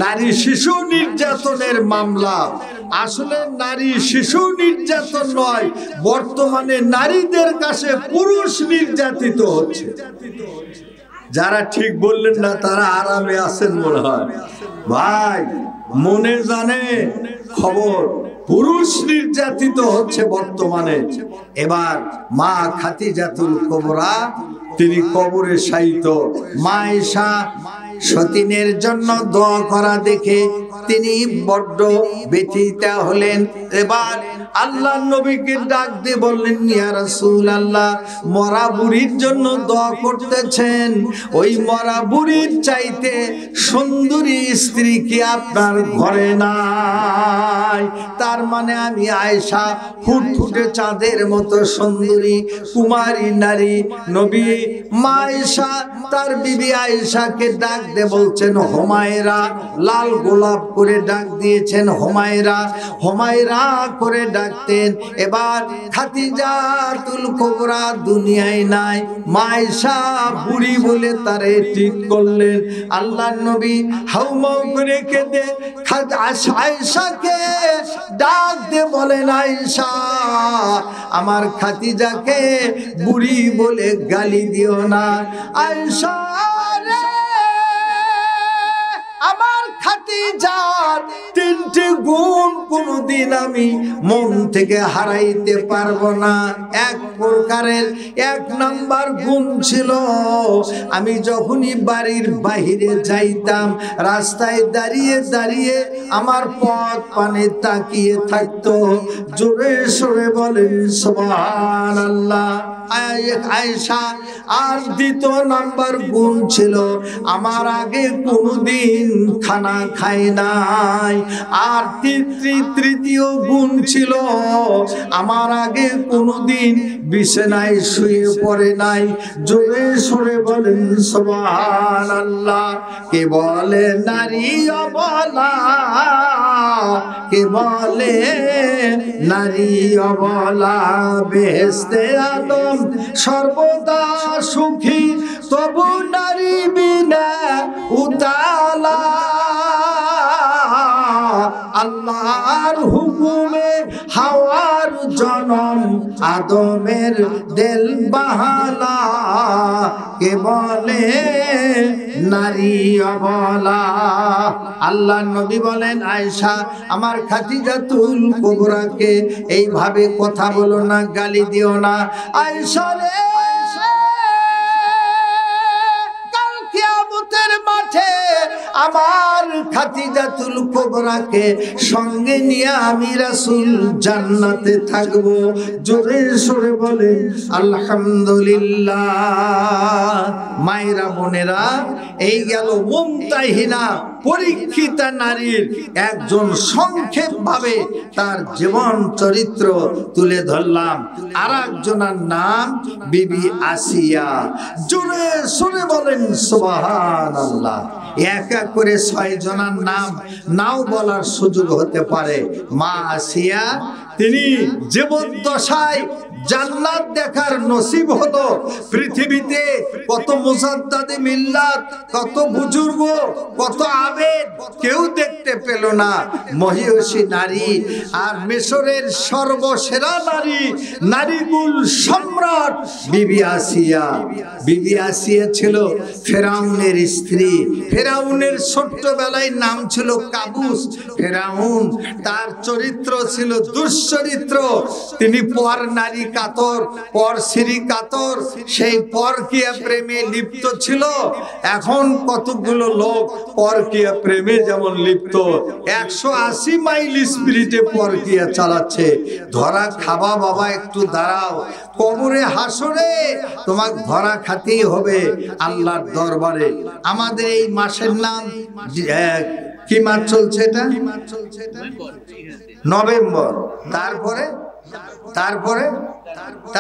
নারী শিশু নির্যাতনের মামলা। আসলে নারী শিশু নির্যাতন নয়, বর্তমানে নারীদের কাছে পুরুষ নির্যাতিত হচ্ছে। যারা ঠিক বললেন না তারা আরামে আছেন মনে হয়। ভাই মনে জানে খবর, পুরুষ নির্যাতিত হচ্ছে বর্তমানে। এবার মা খাদিজাতুল কুবরা তিনি কবরে শায়িত। মা আয়েশা সতীনের জন্য দোয়া করা দেখে তিনি বড্ড ব্যথিত হলেন। এবার আল্লাহর নবীকে ডাক দিয়ে বললেন, ইয়া রাসূলুল্লাহ, মরা বুড়ির জন্য দোয়া করতেছেন, ওই মরা বুড়ির চাইতে সুন্দরী স্ত্রী কি আপনার ঘরে নাই? তার মানে আমি আয়েশা ফুটফুটে চাঁদের মতো সুন্দরী কুমারী নারী। নবী মা আয়েশা তার বিবি আয়েশাকে ডাক দিয়ে বলছেন হুমায়রা, লাল গোলাপ করে ডাক দিয়েছেন হুমায়রা, হুমায়রা করে ডাকতেন। এবার খাদিজাতুল কুবরা দুনিয়ায় নাই, মা আয়েশা বুড়ি বলে তারে ঠিক করলেন। আল্লাহর নবী হাউমাউ করে কেঁদে আয়েশাকে ডাক দিয়ে বলেন, আয়েশা আমার খাদিজাকে বুড়ি বলে গালি দিও না। আয়েশা আমার খাদিজার তিনটি গুণ কোনদিন আমি মন থেকে হারাইতে পারবো না। এক প্রকারের এক নাম্বার গুণ ছিল, আমি যখনই বাড়ির বাহিরে যাইতাম রাস্তায় দাঁড়িয়ে দাঁড়িয়ে আমার পথ পানে তাকিয়ে থাকতো। জোরে সরে বলেন সুবহানাল্লাহ। আয়েশা আর দ্বিতীয় নাম্বার গুণ ছিল, আমার আগে কোনদিন খানা খায় নাই। আর তৃতীয় গুণ ছিল, আমার আগে কোনদিন বিছানায় শুয়ে পড়ে নাই। জোরে সরে বলেন সুবহানাল্লাহ। কে বলে নারী অবলা, কে বলে নারী অবলা, বেহেশতে আদম সর্বদা সুখী, তবু নারী বিনা উতালা। আল্লাহর হুকুমে হাওয়ার জনম, আদমের দিল বাহালা, কে বলে নারী অবলা। আল্লাহ নবী বলেন, আয়েশা আমার খাদিজাতুল কুবরাকে এইভাবে কথা বলো না, গালি দিও না। আয়েশা রে, কাল কিয়ামতের মাঠে আমার খাদিজাতুল কুবরাকে সঙ্গে নিয়ে আমি রাসূল জান্নাতে থাকব। জোরে সরে বলে আলহামদুলিল্লাহ। মায়েরা বোনেরা, এই গেল মুমতাহিনা পরীক্ষিতা নারীর একজন সংক্ষেপ ভাবে তার জীবন চরিত্র তুলে ধরলাম। আর একজনের নাম বিবি আসিয়া। জোরে সরে বলেন সুবহানাল্লাহ। এক এক করে 6 জনের নাম নাও বলার সুযোগ হতে পারে। মা আসিয়া তিনি জীবদ্দশায় জান্নাত দেখার নসিব হলো। পৃথিবীতে কত মুজাদ্দাদে মিল্লাত, কত বুজুর্গ, কত আবেদ কেউ দেখতে পেল না। মহিয়সী নারী আর মিশরের সর্বসেরা নারী, নারীকুল সম্রাট বিবি আসিয়া। বিবি আসিয়া ছিল ফেরাউনের স্ত্রী। ফেরাউনের ছোট্টবেলায় নাম ছিল কাবুস। ফেরাউন তার চরিত্র ছিল দুশ্চরিত্র। তিনি পর নারী কাতর, পর স্ত্রী কাতর, সেই পরকীয়া প্রেমে লিপ্ত ছিল। এখন কতগুলো লোক পরকীয়া প্রেমে যেমন লিপ্ত, 180 মাইল স্পিরিটে পরকীয়া চালাচ্ছে। ধরা খাবা বাবা, একটু দাঁড়াও, কবরে হাসরে তোমাকে ধরা খাতেই হবে আল্লাহর দরবারে। আমাদের এই মাসের নাম কি মাস চলছে? এটা নভেম্বর।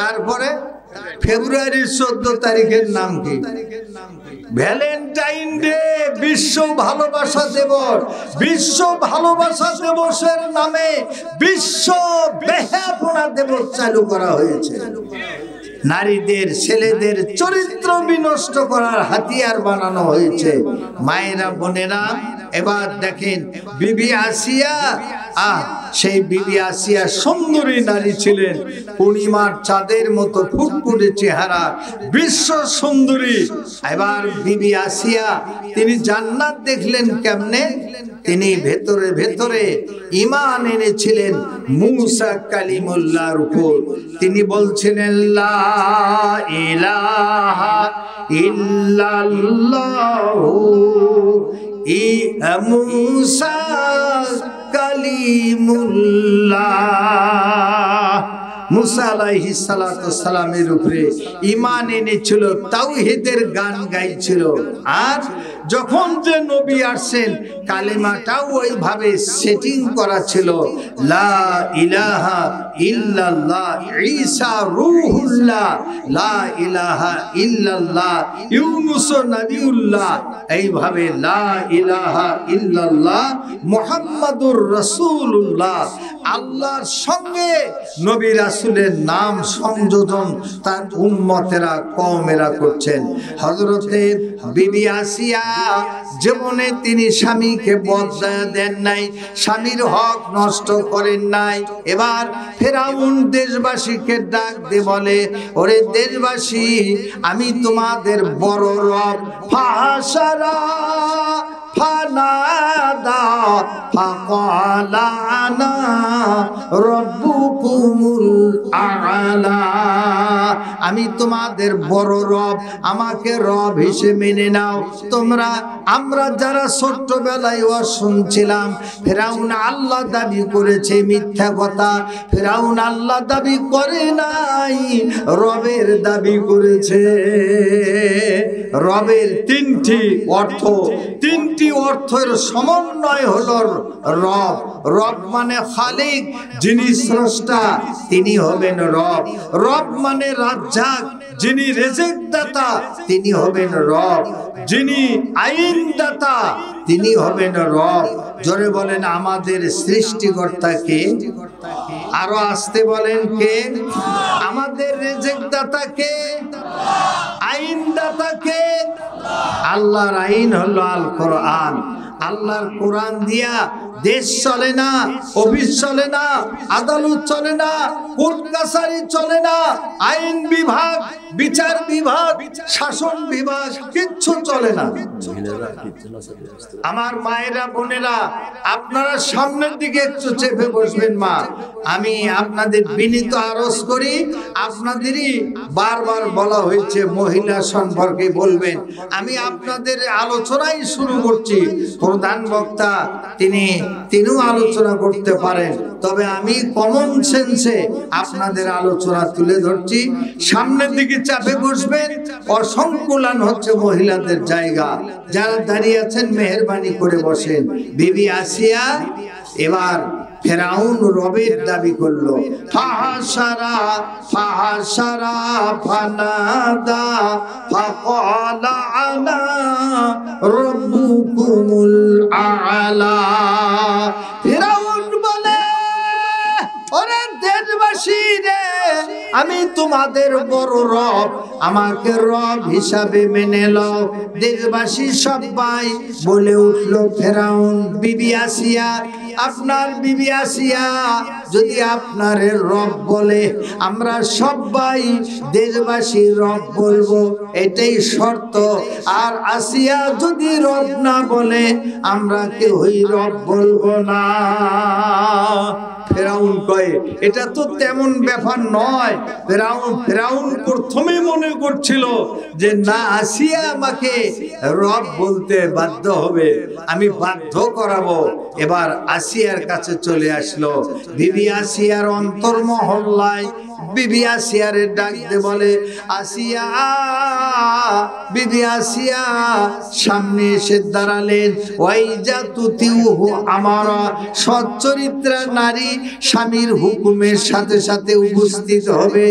তারপরে ফেব্রুয়ারির 14 তারিখের নাম কি? ভ্যালেন্টাইন ডে, বিশ্ব ভালোবাসা দিবস। বিশ্ব ভালোবাসা দিবসের নামে বিশ্ব বেহায়াপনা দিবস চালু করা হয়েছে। নারীদের, ছেলেদের চরিত্র বিনষ্ট করার হাতিয়ার বানানো হয়েছে। মায়েরা বোনেরা, এবার দেখেন বিবি আসিয়া সেই বিবি আসিয়া সুন্দরী নারী ছিলেন, পূর্ণিমার চাঁদের মতো ফুটফুটে চেহারা, বিশ্ব সুন্দরী। এবার বিবি আসিয়া তিনি জান্নাত দেখলেন কেমনে? তিনি ভেতরে ভেতরে ঈমান এনেছিলেন মূসা কালিমুল্লাহর উপর। তিনি বলছিলেন লা ইলাহা ইল্লাল্লাহু মূসা কালিমুল্লাহ। মুসা আলাইহিস সালাতু সালামের উপরে ঈমান এনেছিল, তাওহীদের গান গাইছিল। আর যখন যে নবী আসেন কালেমাটাও ওইভাবে সেটিং করা ছিল, লা ইলাহা ইল্লাল্লাহ ঈসা রূহুল্লাহ, লা ইলাহা ইল্লাল্লাহ ইউনুস নবিউল্লাহ, এইভাবে লা ইলাহা ইল্লাল্লাহ মুহাম্মাদুর রাসূলুল্লাহ। আল্লাহর সঙ্গে নবী রাসূলের নাম সংযোজন তার উম্মতেরা কওমেরা করছেন। হযরতে বিবি আসিয়া জীবনে তিনি স্বামীকে বদলা দেন নাই, স্বামীর হক নষ্ট করেন নাই। এবার ফেরাউন দেশবাসীকে ডাক দিয়ে বলে, ওরে দেশবাসী, আমি তোমাদের বড় রব। ফাহাসারা ফানাদা ফাকালা আনা রব্বুকুমুল আ'লা, আমি তোমাদের বড় রব, আমাকে রব হিসেবে মেনে নাও তোমরা। আমরা যারা ছোট্টবেলায় শুনছিলাম ফেরাউন আল্লাহ দাবি করেছে, মিথ্যা কথা। ফেরাউন আল্লাহ দাবি করে নাই, রবের দাবি করেছে। রবের তিনটি অর্থ, তিনটি অর্থের সমন্বয় হলো রব। রব মানে খালিক, যিনি স্রষ্টা, তিনি হবেন রব। রব মানে রাজ্জাক, যিনি রিজিক দাতা, তিনি হবেন রব। যিনি আইন দাতা, তিনি হবেন রব। জোরে বলেন আমাদের সৃষ্টিকর্তা কে? আরো আসতে বলেন কে? আমাদের রিজিক দাতা কে? আইন দাতা কে? আল্লাহর আইন হলো আল কোরআন। আল্লাহর কোরআন দিয়া দেশ চলে না, অফিস চলে না, আদালত চলে না, কোর্ট কাছারি চলে না, আইন বিভাগ, বিচার বিভাগ, শাসন বিভাগ কিচ্ছু চলে না। আমার মায়েরা বোনেরা, আপনারা সামনের দিকে একটু চেপে বসবেন। মা, আমি আপনাদের বিনীত আরজ করি, আপনাদেরই বারবার বলা হয়েছে মহিলা সম্পর্কে বলবেন। আমি আপনাদের আলোচনাই শুরু করছি। প্রধান বক্তা তিনিও আলোচনা করতে পারেন, তবে আমি কমন সেন্সে আপনাদের আলোচনা তুলে ধরছি। সামনের দিকে চাপে বসবেন। অসংকুলান হচ্ছে মহিলাদের জায়গা। যারা দাঁড়িয়ে আছেন মেহেরবানি করে বসেন। বিবি আসিয়া এবার ফেরাউন রবের দাবি করলো। ফাহাসারা ফাহাসারা ফানাদা ফাকালা আনা রব্বুকুমুল আ'লা। ফেরাউন বলে, ওরে দেশবাসী রে, আমি তোমাদের বড় রব, আমাকে রব হিসাবে মেনে লও। দেশবাসী সবাই বলে উঠলো ফেরাউন, বিবি আসিয়া, আপনার বিবি আসিয়া যদি আপনার রব বলে, আমরা সবাই দেশবাসী রব বলবো, এটাই শর্ত। আর আসিয়া যদি রব না বলে, আমরা কেউই রব বলবো না। ফেরাউন কয়, এটা তো তেমন ব্যাপার নয়। ফেরাউন প্রথমে মনে করছিল যে না, আসিয়া আমাকে রব বলতে বাধ্য হবে, আমি বাধ্য করাবো। এবার আসিয়ার কাছে চলে আসলো। বিবি আসিয়ার অন্তর মহল্লায় বিবি আসিয়ারে ডাকতে বলে, আসিয়া। বিবি আসিয়া সামনে এসে দাঁড়ালেন। ওয়াইজা তুতিউহু আমারা, সচ্চরিত্রা নারী স্বামীর হুকুমের সাথে সাথে উপস্থিত হবে।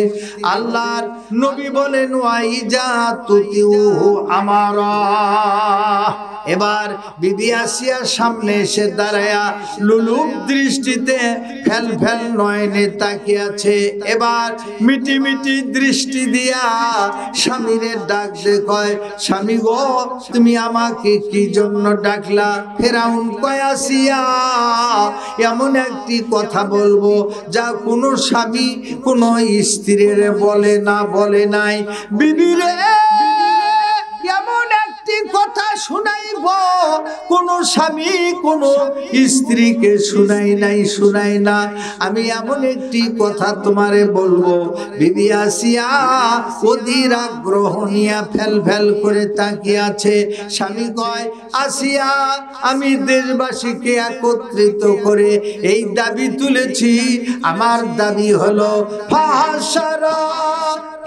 আল্লাহর নবী বলেন, ওয়াইজা তুতিউহু আমারা। এবার বিবি আসিয়ার সামনে এসে দাঁড়ায়া লুলুপ দৃষ্টিতে ফেল ফেল নয়নে তাকিয়ে আছে। এবার মিটি মিটি দৃষ্টি দিয়া স্বামীরে ডাক দে, কয় স্বামী গো তুমি আমাকে কি জন্য ডাকলা? ফেরাউন কয় আসিয়া এমন একটি কথা বলবো যা কোনো স্বামী কোনো স্ত্রীর বলে নাই। বিবি রে এমন একটি কথা শুনাইব কোন স্বামী কোন স্ত্রীকে শুনাই না। আমি এমন একটি কথা তোমারে বলবো। বিবি আসিয়া অধীর আগ্রহ নিয়ে ফেল ফেল করে তাকিয়ে আছে। স্বামী কয় আসিয়া আমি দেশবাসীকে একত্রিত করে এই দাবি তুলেছি। আমার দাবি হলো ফাহাসারা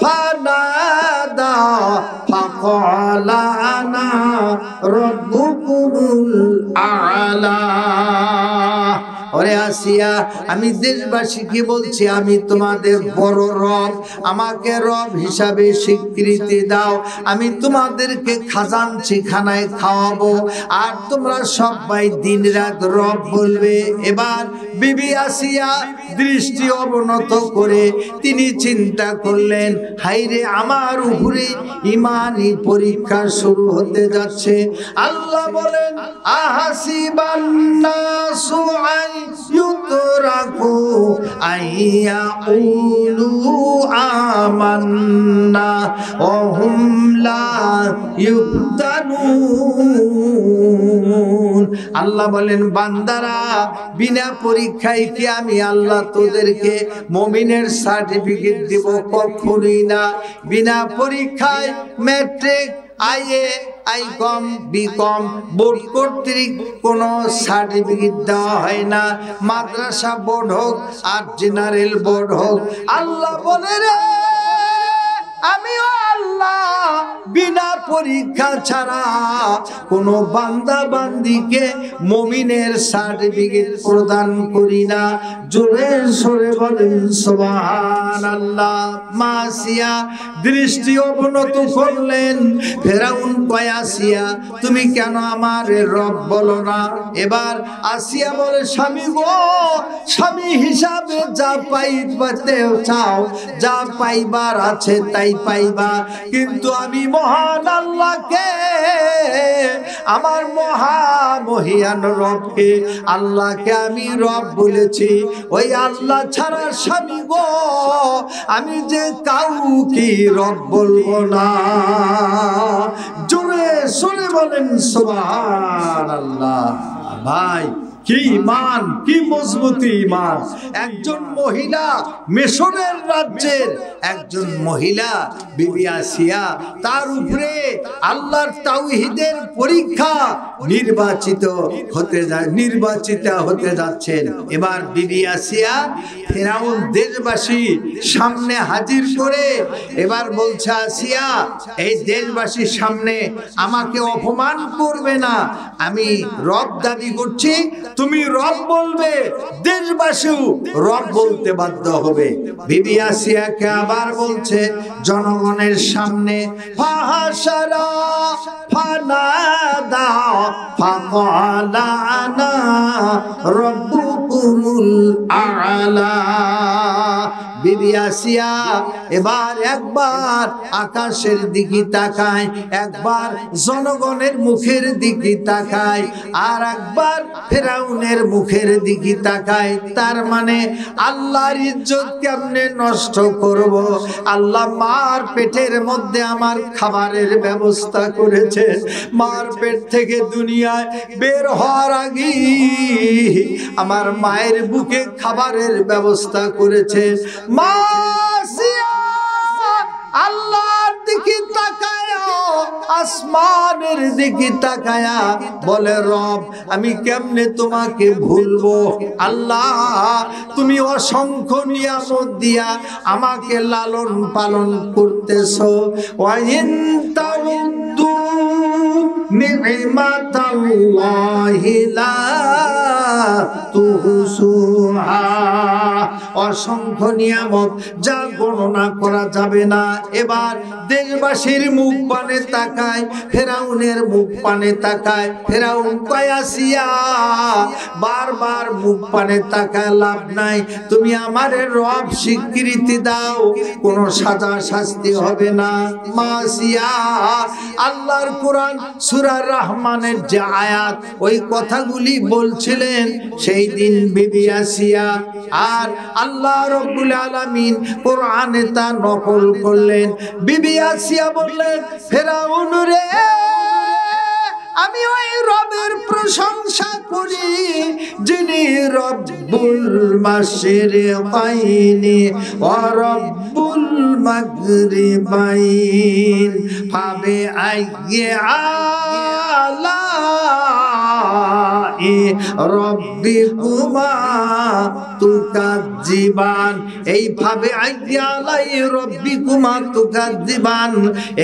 ফানাদা ফাকালা আনা রব্বুকুমুল আ'লা। ওরে আসিয়া আমি দেশবাসীকে বলছি আমি তোমাদের বড় রব, আমাকে রব হিসাবে স্বীকৃতি দাও। আমি তোমাদেরকে খাজানচি খানায় খাওয়াবো আর তোমরা সবাই দিন রাত রব বলবে। এবার বিবি আসিয়া দৃষ্টি অবনত করে তিনি চিন্তা করলেন, হাইরে আমার উপরে ঈমানি পরীক্ষা শুরু হতে যাচ্ছে। আল্লাহ বলেন আহাসিবান নাসু আন ইউতরাকু আইয়াকুলু আমান্না ওয়া হুম লা ইফতানুন। আল্লাহ বলেন বান্দারা বিনা পরীক্ষায় কি আমি আল্লাহ তোদেরকে মুমিনের সার্টিফিকেট দিব? কখনোই না। বিনা পরীক্ষায় ম্যাট্রিক আই.কম বি.কম বোর্ড কর্তৃক কোনো সার্টিফিকেট দেওয়া হয় না। মাদ্রাসা বোর্ড হোক আর জেনারেল বোর্ড হোক। আল্লাহ বলে রে আমিও আল্লাহ বিনা পরীক্ষা ছাড়া কোনো বান্দা বান্দিকে মুমিনের সার্টিফিকেট প্রদান করি না। জোরে সরে বলেন সুবহানাল্লাহ। মাসিয়া দৃষ্টি অবনত করলেন। ফেরাউন কয় আসিয়া তুমি কেন আমার রব বলো না? এবার আসিয়া বলে স্বামী গো স্বামী হিসাবে যা পাইতে চাও, যা পাইবার আছে তাই পাইবা, কিন্তু আমি মহান আল্লাহকে, আমার মহিয়ান রবকে, আল্লাহকে আমি রব বলেছি। ওই আল্লাহ ছাড়া স্বামী গো আমি যে কাউকে রব বলবো না। জোরে শুনে বলেন সুবহানাল্লাহ। ভাই কি ঈমান, কি মজবুতি ঈমান! একজন মহিলা মিশরের রাজ্যের একজন মহিলা বিবি আসিয়া, তার উপরে আল্লাহর তাওহীদের পরীক্ষা নির্বাচিত হতে যাচ্ছেন। এবার বিবি আসিয়া ফেরাউন দেশবাসী সামনে হাজির করে এবার বলছে আসিয়া এই দেশবাসীর সামনে আমাকে অপমান করবে না। আমি রব দাবি করছি, তুমি রব বলবে, দেশবাসীও রব বলতে বাধ্য হবে। বিবি আসিয়াকে আবার বলছে জনগণের সামনে ফাহাসারা ফানাদা ফাকালা আনা রব্বুকুমুল আ'লা। বিবি আসিয়া এবার একবার আকাশের দিকে তাকায়, একবার জনগণের মুখের দিকে তাকায়, আর একবার ফেরাউনের মুখের দিকে তাকায়। তার মানে আল্লাহর ইজ্জত কেমনে নষ্ট করব? আল্লাহ মার পেটের মধ্যে আমার খাবারের ব্যবস্থা করেছে। মার পেট থেকে দুনিয়ায় বের হওয়ার আগে আমার মায়ের বুকে খাবারের ব্যবস্থা করেছে। মা আসিয়া আল্লাহর দিকে তাকায়া, আসমানের দিকে তাকায়া বলে রব আমি কেমনে তোমাকে ভুলবো? আল্লাহ তুমি অসংখ্য নিয়ামত দিয়া আমাকে লালন পালন করতেছো। ওয়াইন তাউদ্দু নি'মাতাল্লাহি লা তুহসুহা অসংখ্য নিয়ামত যা গণনা করা যাবে না। এবার দেশবাসীর মুখ পানে তাকায়, ফেরাউনের মুখ পানে তাকায়। ফেরাউন কয় আসিয়া, বারবার মুখ পানে তাকায় লাভ নাই, তুমি আমারে রব স্বীকৃতি দাও, কোনো সাজা শাস্তি হবে না। মা আসিয়া, আল্লাহর কোরআন সূরা রহমানের যে আয়াত, ওই কথাগুলি বলছিলেন সেই দিন বিবি আসিয়া। আর আল্লাহ রাব্বুল আলামিন কোরআনে তা নকল করলেন। বিবি আসিয়া বললেন, ফেরাউন রে, আমি ওই রবের প্রশংসা করি যিনি রব্বুল মাশরিকাইনি ওয়া রব্বুল মাগরিবাইন ফাবে আইয়ে আলা রব্বিকুমা তুকাজ্জিবান। এইভাবে আইয়ালাই রব্বিকুমা তুকাজ্জিবান,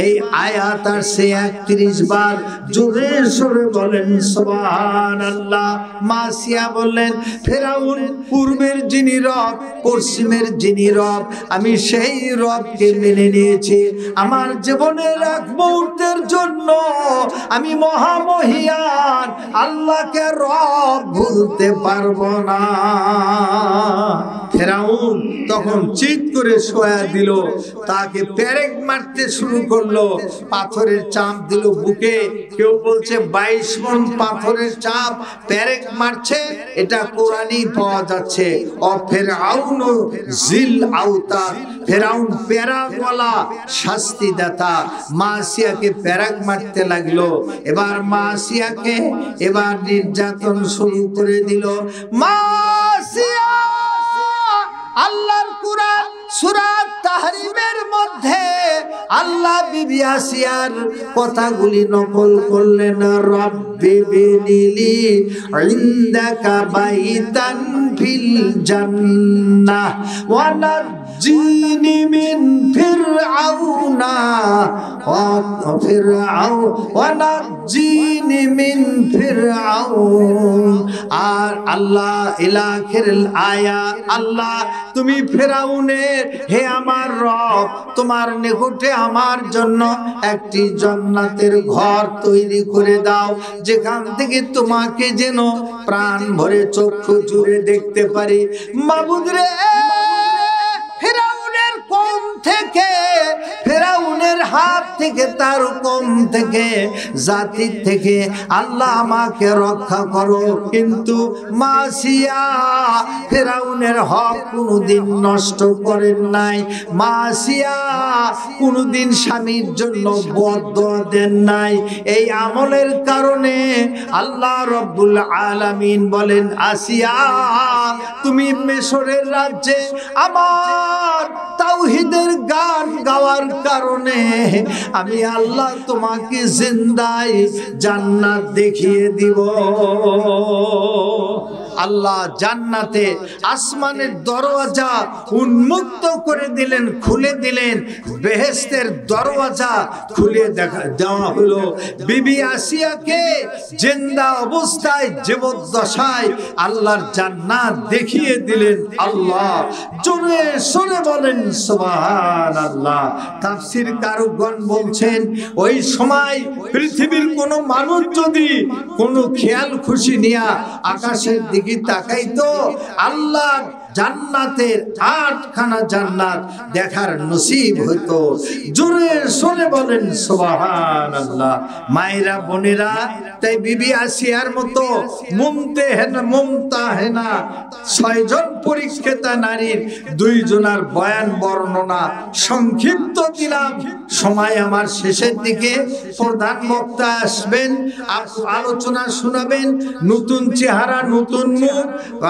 এই আয়াত আসছে 31 বার। জোরে সরে বলেন সুবহানাল্লাহ। মাসিয়া বললেন, ফেরাউন পূর্বের যিনি রব, পশ্চিমের যিনি রব, আমি সেই রবকে মেনে নিয়েছি। আমার জীবনের এক মুহূর্তের জন্য আমি মহামহিয়ান আল্লাহকে রব ভুলতে পারবো না। ফেরাউন তখন চিৎ করে শোয়া দিল, তাকে পেরেক মারতে শুরু করলো, পাথরের চাপ দিল বুকে। কেউ বলছে 22 মণ পাথরের চাপ পেরেক মারছে, এটা কোরআনই পাওয়া যাচ্ছে। ও ফেরাউন জিল আওতাদ, ফেরাউন পেরাকওয়ালা শাস্তিদাতা। মাসিয়াকে পেরেক মারতে লাগলো। এবার মাসিয়াকে এবার নির্যাতন শুরু করে দিল। মাসিয়া, আল্লাহর কোরআন সূরা তাহরিমের মধ্যে আল্লাহ বিবি আসিয়ার কথাগুলি নকল করলেন। রব্বি বিনিলি ইনদাকা বাইতান ফিল জান্নাহ ওয়া নাজ্জিনি মিন ফিরআউনা ওয়া নাজ্জিনি মিন ফিরআউন। আর আল্লাহ ইলাখির আয়া, আল্লাহ তুমি ফেরাউনের, হে আমার রব, তোমার নিকটে আমার জন্য একটি জান্নাতের ঘর তৈরি করে দাও, যেখান থেকে তোমাকে যেন প্রাণ ভরে চক্ষু জুড়ে দেখতে পারি। মাবুদ রে, ফেরাউনের কম থেকে, ফেরাউনের হাত থেকে, তার কম থেকে, জাতি থেকে আল্লাহ আমাকে রক্ষা করো। কিন্তু মাসিয়া ফেরাউনের হক কোনোদিন নষ্ট করেন নাই। মাসিয়া কোনোদিন স্বামীর জন্য বদদোয়া দেন নাই। এই আমলের কারণে আল্লাহ রব্বুল আলামিন বলেন, আসিয়া তুমি মিশরের রাজ্যে আমার তাওহীদের গান গাওয়ার কারণে আমি আল্লাহ তোমাকে জিন্দায় জান্নাত দেখিয়ে দিব। আল্লাহ জান্নাতে আসমানের দরওয়াজা উন্মুক্ত করে দিলেন, খুলে দিলেন। বেহেশতের দরওয়াজা খুলে দেওয়া হলো। বিবি আসিয়াকে জিন্দা অবস্থায়, জীবদ্দশায় আল্লাহর জান্নাত দেখিয়ে দিলেন। আল্লাহ জোরে সরে বলেন সুবহানাল্লাহ। তাফসীর কারকগণ বলছেন, ওই সময় পৃথিবীর কোনো মানুষ যদি কোনো খেয়াল খুশি নিয়া আকাশের দিকে তাকাইতো, আল্লাহ জান্নাতের 8খানা জান্নাত দেখার নসিব হতো। জোরে সরে বলেন সুবহানাল্লাহ। মায়েরা, বোনেরা, তাই বিবি আসিয়ার মতো মুমতাহেনা 6 জন পরীক্ষিতা নারীর 2 জনার বয়ান বর্ণনা সংক্ষিপ্ত দিলাম। সময় আমার শেষের দিকে। প্রধান বক্তা আসবেন, আলোচনা শোনাবেন। নতুন চেহারা, নতুন মুখ।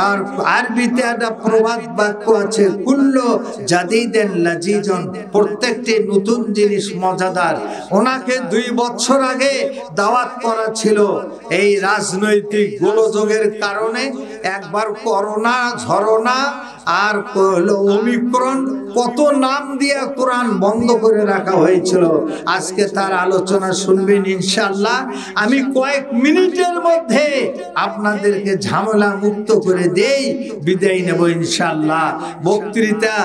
আর আরবিতে একটা প্রবাদ বাক্য আছে, কুল্লু জাদিদিন লাজিজন, প্রত্যেকটি নতুন জিনিস মজাদার। ওনাকে 2 বছর আগে দাওয়াত করা ছিল। এই রাজনৈতিক গোলযোগের কারণে একবার করোনা ঝরনা আর হলো ওমিক্রন, কত নাম দিয়ে কোরআন বন্ধ করে রাখা হয়েছিল। আজকে তার আলোচনা শুনবেন ইনশাআল্লাহ। আমি কয়েক মিনিটের মধ্যে আপনাদেরকে ঝামেলা মুক্ত করে দেই, বিদায় নেব ইনশাআল্লাহ। বক্তৃতা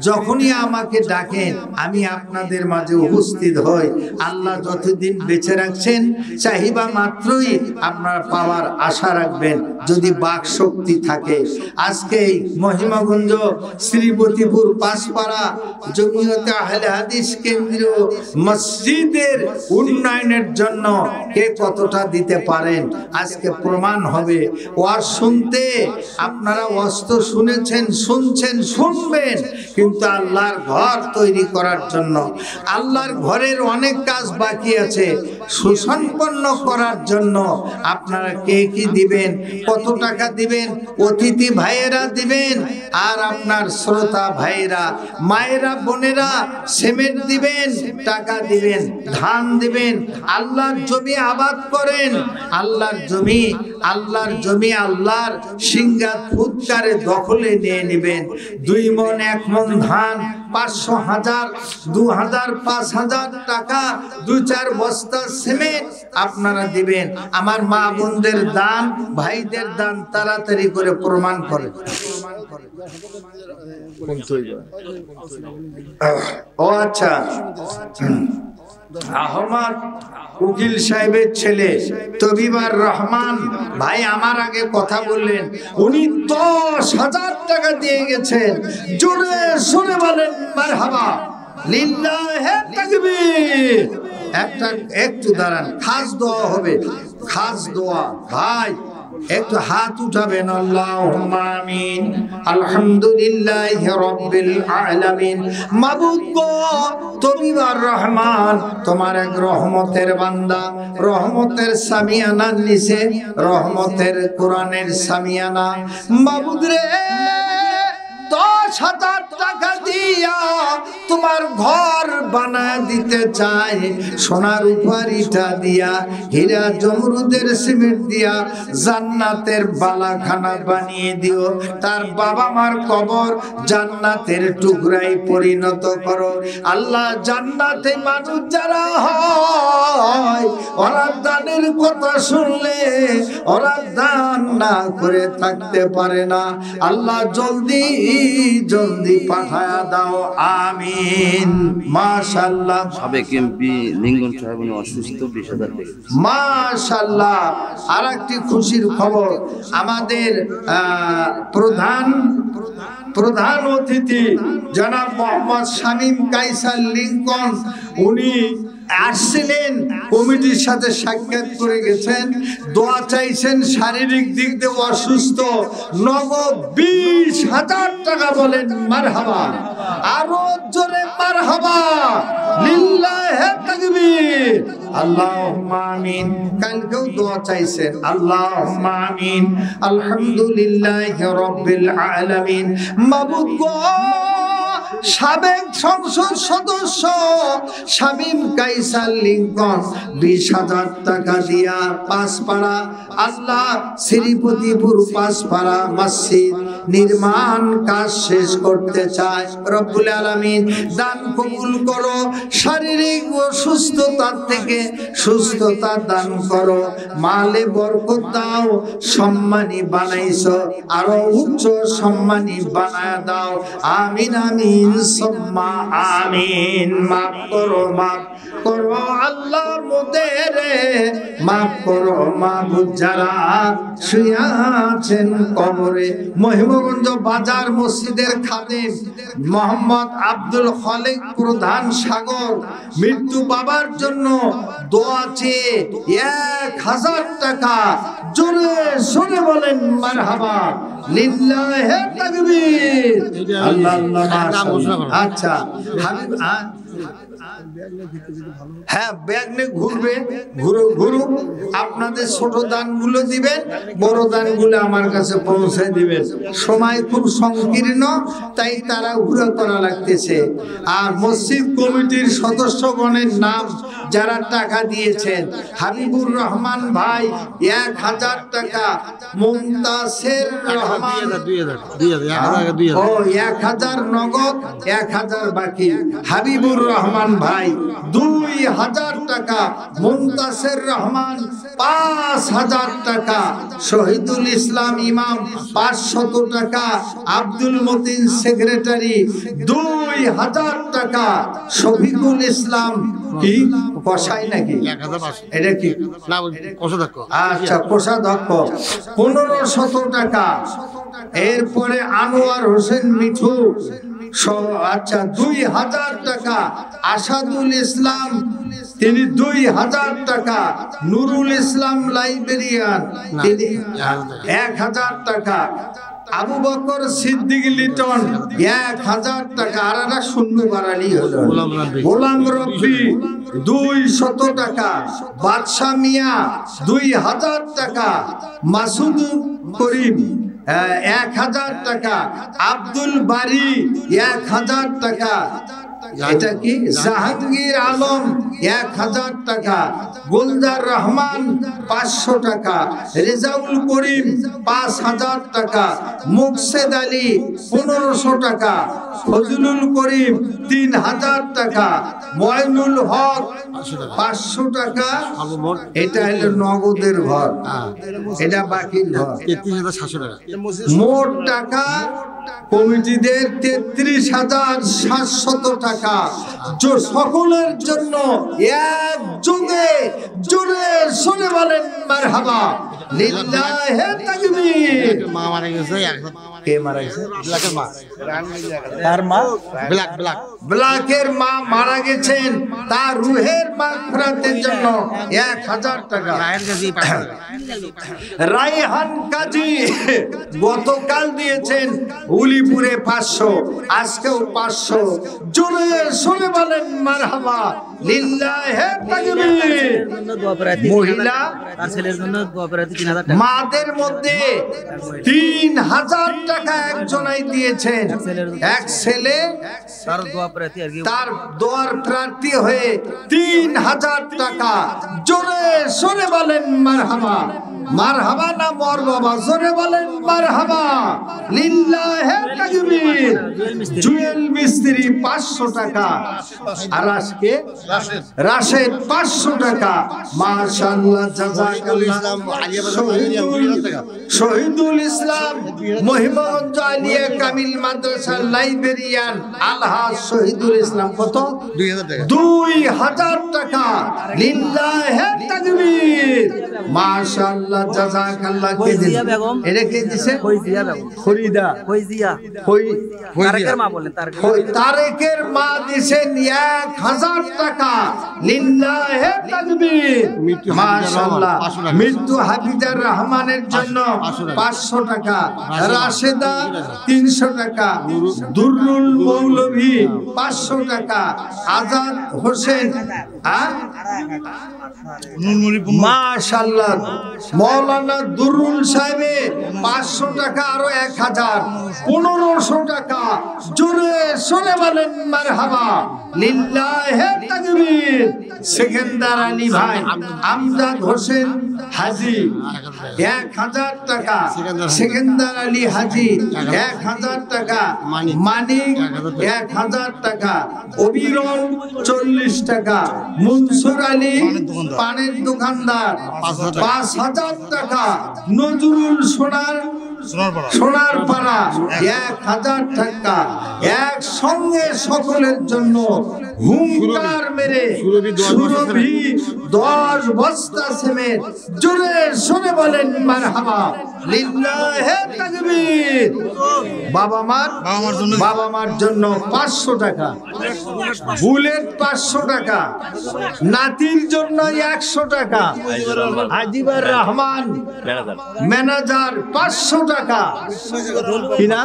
যখনই আমাকে ডাকেন আমি আপনাদের মাঝে উপস্থিত হই। আল্লাহ যতদিন বেঁচে রাখছেন চাহিবা মাত্রই আপনারা পাওয়ার আশা রাখবেন, যদি বাক শক্তি থাকে। আজকে এই মহিমাগঞ্জ শ্রীপতিপুর পাঁচপাড়া জমিয়তে আহলে হাদিস কেন্দ্রীয় মসজিদের উন্নয়নের জন্য কে কতটা দিতে পারেন আজকে প্রমাণ হবে। ওয়াজ শুনতে আপনারা ওয়াজ তো শুনেছেন, শুনছেন, শুনবেন, কিন্তু আল্লাহর ঘর তৈরি করার জন্য, আল্লাহর ঘরের অনেক কাজ বাকি আছে, সুসম্পন্ন করার জন্য আপনারা কে কি দিবেন, কত টাকা দিবেন, অতিথি ভাইয়েরা দিবেন, আর আপনার শ্রোতা ভাইয়েরা, মায়েরা, বোনেরা সিমেন্ট দিবেন, টাকা দিবেন, ধান দিবেন। আল্লাহর জমি আবাদ করেন, আল্লাহর জমি, আল্লাহর জমি আল্লাহর সিংহাত ফুৎকারে দখলে নিয়ে নেবেন। 2 মণ 1 মণ ধান, 500, 1000, 2000, 5000 টাকা, 2-4 বস্তা সিমেন্ট আপনারা দিবেন। আমার মা বোনদের দান, ভাইদের দান তাড়াতাড়ি করে প্রমাণ করে। ও আচ্ছা, আহমদ উকিল সাহেবের ছেলে তবিবার রহমান ভাই আমার আগে কথা বললেন, উনি 10,000 টাকা দিয়ে গেছেন। জোরে শুনে বলেন মারহাবা, লিল্লাহে তাকবীর। একটু দাঁড়ান, খাস দোয়া হবে, খাস দোয়া। ভাই একটু হাত উঠাবেন। আল্লাহুম্মা আমিন, আলহামদুলিল্লাহি রাব্বিল আলামিন। মাবুদ গো, তবিবার রহমান তোমার এক রহমতের বান্দা, রহমতের সামিয়ানার নিচে, রহমতের কোরআনের সামিয়ানা। মাবুদ রে, 10,000 টাকা দিয়া তোমার ঘর বানায় দিতে চাই, সোনার উপর ইটা দিয়া, হীরা জমরুদের সিমেন্ট দিয়া জান্নাতের বালাখানা বানিয়ে দিও। তার বাবা মার কবর জান্নাতের টুকরায় পরিণত করো। আল্লাহ, জান্নাতে মানুষ যারা হয় ওরা দানের কথা শুনলে ওরা দান না করে থাকতে পারে না। আল্লাহ জলদি জলদি পাঠায়া দাও, আমিন। মাশাআল্লাহ। সাবেক এমপি লিঙ্গন সাহেব অসুস্থ, 20,000 টাকা। মাশাআল্লাহ। আরেকটি খুশির খবর, আমাদের প্রধান অতিথি জনাব মোহাম্মদ শামীম কায়সার লিঙ্কন, উনি আসছিলেন, কমিটির সাথে সাক্ষাৎ করে গেছেন, দোয়া চাইছেন, শারীরিক দিক দিয়ে অসুস্থ। নগদ 20,000 টাকা। বলেন মারহাবা, আরো জোরে মারহাবা, লিল্লাহে তাকবীর। আল্লাহুম্মা আমিন। কালকেও দোয়া চাইছেন, আল্লাহুম্মা আমিন, আলহামদুলিল্লাহি রাব্বিল আলামিন। মাবুদ গো, সাবেক সংসদ সদস্য শামীম কায়সার লিঙ্কন 20,000 টাকা দিয়া পাঁচপাড়া, আল্লাহ শ্রীপতিপুর পাঁচপাড়া মসজিদ নির্মাণ কাজ শেষ করতে চায়। রব্বুল আলামিন দান কবুল করো, শারীরিক অসুস্থতার থেকে সুস্থতা দান করো, মালে বরকত দাও, সম্মানী বানাইছো, আরো উচ্চ সম্মানী বানায় দাও, আমিন আমিন সুম্মা আমিন। মাফ করো, মাফ করো আল্লাহ মোদের, মাফ করো মাবুদ যারা শুয়ে আছেন কবরে। মহিমগঞ্জ বাজার মসজিদের খাদেম মোহাম্মদ আব্দুল খালেক প্রধান সাগর, মৃত্যু বাবার জন্য দোয়া চেয়ে 1,000 টাকা। জোরে শুনে বলেন মারহাবা, লিল্লাহে তাকবীর। আল্লাহ আল্লাহ। আচ্ছা হাবিব, হ্যাঁ ব্যাগ নিয়ে ঘুরবে, ঘুরুক। আপনাদের ছোট দানগুলো দিবেন, বড় দানগুলো আমার কাছে পৌঁছে দিবেন। সময় খুব সংকীর্ণ, তাই তারা ঘুরে করা লাগতেছে। আর মসজিদ কমিটির সদস্যগণের নাম যারা টাকা দিয়েছেন: হাবিবুর রহমান ভাই 1000 টাকা, মুমতাসের রহমান 1000 নগদ, 1000 বাকি। হাবিবুর রহমান ভাই 2000 টাকা, মুমতাসের রহমান 5000 টাকা, শহীদুল ইসলাম ইমাম 500 টাকা, আব্দুল মতিন সেক্রেটারি 2000 টাকা, শফিকুল ইসলাম কি কষাই নাকি এটা কি আচ্ছা কোষাধ্যক্ষ 1500 টাকা। এরপরে আনোয়ার হোসেন মিঠু আচ্ছা 2000 টাকা, আসাদুল ইসলাম তিনি 2000 টাকা, নুরুল ইসলাম লাইব্রেরিয়ান তিনি 1000 টাকা, আবু বকর সিদ্দিক লিটন 1000 টাকা। আর একটা শূন্য বাড়ালি হলো। গোলাম রব্বি 200 টাকা, বাদশাহ মিয়া 2000 টাকা, মাসুদ করিম 1000 টাকা, আব্দুল বারি 1000 টাকা, এটা কি জাহাঙ্গীর আলম 1000 টাকা, গুলজার রহমান 500 টাকা, রেজাউল করিম 5000 টাকা, মুকসেদ আলী 1500 টাকা, ফজলুল করিম 3000 টাকা, ময়নুল হক 500 টাকা। এটা হলো নগদের ঘর, এটা বাকির ঘর। মোট টাকা কমিটিদের 33,700 টাকা। সকলের জন্য একযোগে জোরে শুনে বলেন মারহাবা, লিল্লাহে তাকবীর। মা মারা গেছে, কে মারা গেছে? ব্ল্যাকের মা, তার মা ব্ল্যাকের মা মারা গেছেন, তার রুহের মাগফিরাতের জন্য 1000 টাকা। রায়হান কাজী গতকাল দিয়েছেন উলিপুরে 500, আজকেও 500। জোরে শুনে বলেন মারহাবা, লিল্লাহে তাকবীর। মহিলা তার ছেলের জন্য দোয়া করে 3000 টাকা। মাদের মধ্যে 3000 টাকা একজনাই দিয়েছেন। এক ছেলে তার দোয়া প্রার্থী আর কি, তার দোয়ার প্রার্থী হয়ে 3000 টাকা। জোরে শুনে বলেন মারহাবা। মারহাবা না মর বাবা, জোরে বলেন মারহাবা, লিল্লাহে তাকবীর। জুয়েল মিস্ত্রি 500 টাকা, আর আজকে রাশেদ 500 টাকা। মাশাআল্লাহ, জাযাকাল্লাহ। শহীদুল ইসলাম মহিমগঞ্জ আলিয়া কামিল মাদ্রাসার লাইব্রেরিয়ান আলহাজ শহীদুল ইসলাম কত? 2000 টাকা। লিল্লাহে তাকবীর। মাশাআল্লাহ, জাযাকাল্লাহ। কে দিল? এটা কে দিছে? ফয়জিয়া বেগম, ফরিদা ফয়জিয়া, তারেকের মা বলেন, তারেকের মা দিছেন 1000 টাকা। লিল্লাহে তাকবীর। মাশাআল্লাহ। মৃত্যু হাফিজার রহমানের জন্য 500 টাকা। রাশেদা 300 টাকা। দুরুল মৌলভী 500 টাকা। আজাদ হোসেন মাশাআল্লাহ। মৌলানা দুরুল সাহেবে 500 টাকা, আরো 1000, 1500 টাকা। জোরে শুনে বলেন মারহাবা, লিল্লাহে তাকবীর। সেকেন্দার আলী ভাই, আমজাদ হোসেন হাজী 1000 টাকা। সেকেন্দার আলী হাজী 1000 টাকা। মানিক 1000 টাকা। অবিরল 40 টাকা। মনসুর আলী পানের দোকানদার 5000 টাকা। নজরুল সোনার পাড়া 1000 টাকা। একসঙ্গে সকলের জন্য হুঙ্কার মেরে সুরভি 10 বস্তা সিমেন্ট। জোরে শুনে বলেন মারহাবা, লিল্লাহে তাকবীর। বাবা মার জন্য 500 টাকা, বুলেট 500 টাকা, নাতির জন্য 100 টাকা, আজিবুর রহমান ম্যানেজার 500 টাকা, কি না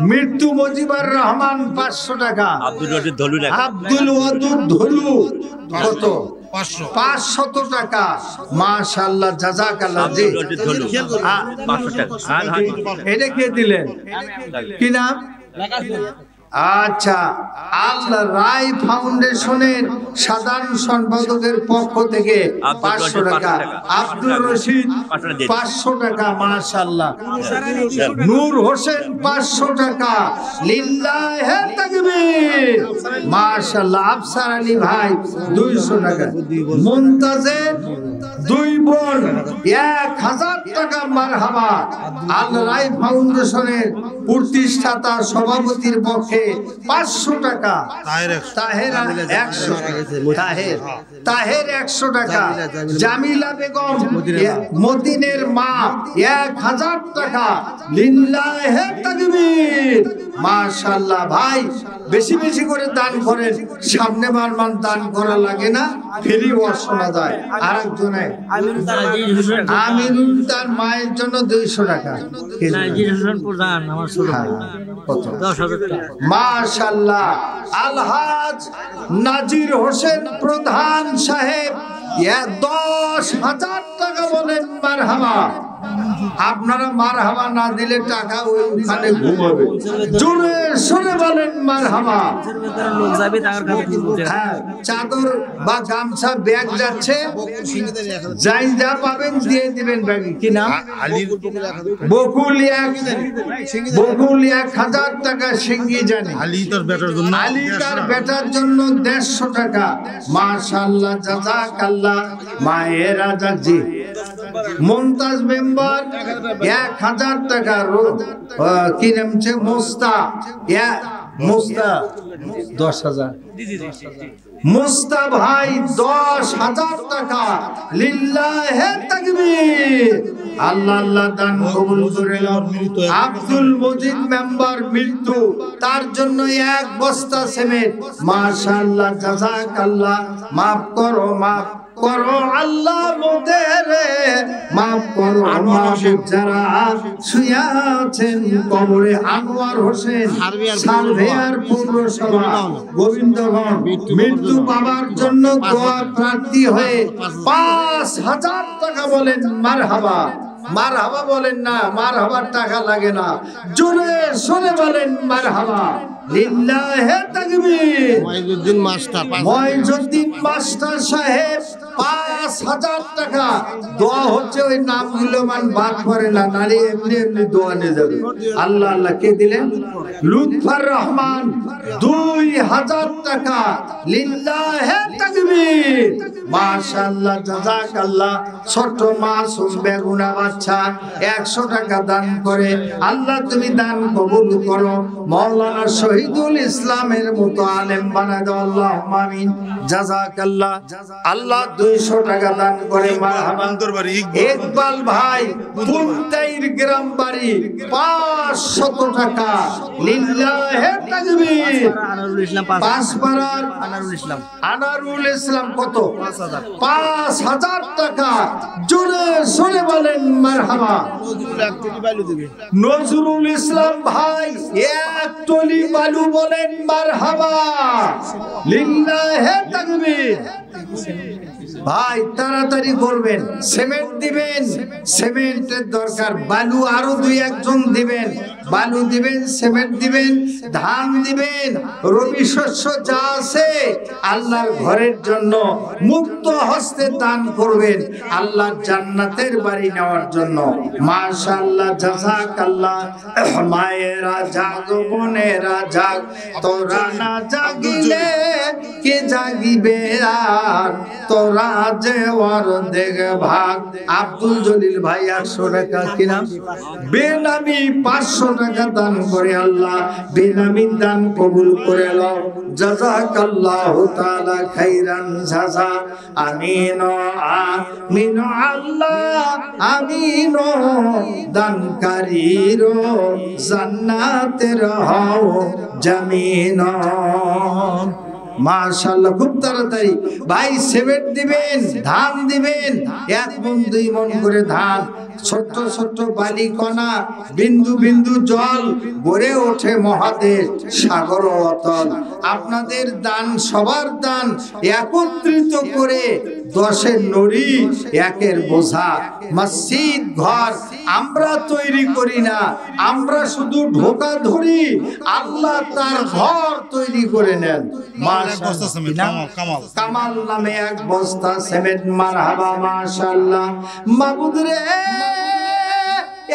মৃত্যু মুজিবুর রহমান 500 টাকা, আব্দুল ওয়াদুদ ধলু কত 500 টাকা। মাশাআল্লাহ জাযাকাল্লাহ। জি এটা কে দিলেন, কি নাম? আচ্ছা, আল রায় ফাউন্ডেশনের সাধারণ সম্পাদকের পক্ষ থেকে 500 টাকা, আব্দুর রশিদ 500 টাকা। মাশাআল্লাহ। নূর হোসেন 500 টাকা, লিল্লাহে তাকবীর। মাশাআল্লাহ। আফসার আলী ভাই 200 টাকা, মুনতাজের 2 বোন 1000 টাকা। মারহাবা। আল রায় ফাউন্ডেশনের প্রতিষ্ঠাতা সভাপতির পক্ষে 500 টাকা, তাহের 100 টাকা, জামিলা বেগম মদিনের মা 1000 টাকা। লিল্লাহে তাকবীর। মাশাআল্লাহ। ভাই বেশি বেশি করে দান করেন, সামনে বারবার দান করা লাগে না, ফ্রি ওয়াজ শোনা যায়। আরেকজনে আমিনুল তার মায়ের জন্য 200 টাকা। মাশাআল্লাহ। আলহাজ নাজির হোসেন প্রধান সাহেব 10,000 টাকা। বলেন মারহাবা। আপনারা মারহাবা না দিলে টাকা ওইখানে ঘুমাবে। জোরে সরে বলেন মারহাবা। হ্যাঁ, চাদর বা গামছা ব্যাগ যাচ্ছে, যাই যা পাবেন দিয়ে দিবেন ব্যাগে। কি নাম? বকুল 1000 টাকা। সিঙ্গি জানি আলী তার বেটার জন্য 150 টাকা। মাশাআল্লাহ জাযাকাল্লাহ। মায়ের রাজাজি মুমতাজ মেম্বার 1000 টাকা। কি নামছে? মুস্তা 10,000। মুস্তা ভাই 10,000 টাকা। লিল্লাহে তাকবীর। আল্লাহ আল্লাহ দান কবুল করে নাও। আব্দুল মজিদ মেম্বার মৃত্যু, তার জন্য 1 বস্তা সিমেন্ট। মাশাআল্লাহ জাযাকাল্লাহ। মাফ করো আল্লাহ মোদের, মাফ করো যারা শুয়ে আছেন কবরে। আনোয়ার হোসেন সালভেয়ার পৌরসভা গোবিন্দগঞ্জ মৃত্যু পাবার জন্য দোয়া প্রার্থী হয়ে 5,000 টাকা। বলেন মারহাবা। মারহাবা বলেন না, মারহাবার টাকা লাগে না। জোরে সরে বলেন মারহাবা। লিল্লাহে তাকবীর। মঈজউদ্দিন মাস্টার সাহেব 5,000 টাকা। দোয়া হচ্ছে, ওই নামগুলো মান বাদ করে না, নারী এমনি এমনি দোয়া নিয়ে যাবে। আল্লাহ আল্লাহ। কে দিলেন? লুৎফর রহমান 2,000 টাকা। লিল্লাহে তাকবীর। মাশাআল্লাহ জাযাকাল্লাহ। ছোট মাসুম বেগুনা বাচ্চা 100 টাকা দান করে। আল্লাহ তুমি দান কবুল করো। মাওলানা শহীদুল ইসলামের মতো আলেম বানায় দাও। আল্লাহুম্মা আমিন। জাযাকাল্লাহ। আল্লাহ 200 টাকা দান করে। মারহাবা। ইকবাল ভাই পুনতাইর গ্রাম বাড়ি 500 টাকা। লিল্লাহে তাকবীর। পাঁচপাড়ার আনারুল ইসলাম কত? 5,000 টাকা। জোরে সরে বলেন মারহাবা। নজরুল ইসলাম ভাই 1 টলি বালু। বলেন মারহাবা। লিল্লাহে তাকবীর। ভাই তাড়াতাড়ি করবেন, সিমেন্ট দিবেন, সিমেন্টের দরকার। বালু আরো 2-1 জন দিবেন, বালু দিবেন, সিমেন্ট দিবেন, ধান দিবেন, রবি শস্য যা আছে আল্লাহর ঘরের জন্য মুক্ত হস্তে দান করবেন, আল্লাহর জান্নাতের বাড়ি নেওয়ার জন্য। মাশাআল্লাহ জাযাকাল্লাহ। মায়েরা জাগ, বোনেরা জাগ, তোরা না জাগিলে কে জাগিবে আর, তোরা যে ওর দেখ ভাগ। আব্দুল জলিল ভাই 800 টাকা। কি নাম? বেনামি 500 টাকা দান করে আল্লাহ বেনামি দান কবুল করে নাও জাযাকাল্লাহু তাআলা খাইরান জাযা আমিন আমিন আল্লাহ আমিন দানকারীর জান্নাতের হও জামিন মাশাআল্লাহ খুব তাড়াতাড়ি ভাই সিমেন্ট দিবেন ধান দিবেন 1 মণ 2 মণ করে ধান ছোট ছোট বালি কণা বিন্দু বিন্দু জল ভরে ওঠে মহাদেশ সাগর অতল আপনাদের দান সবার দান একত্রিত করে 10-এর নড়ি 1-এর বোঝা মসজিদ ঘর আমরা তৈরি করি না আমরা শুধু ঢোকা ধরি আল্লাহ তার ঘর তৈরি করে নেন কামাল নামে 1 বস্তা সিমেন্ট মারহাবা মাশাআল্লাহ মাবুদ রে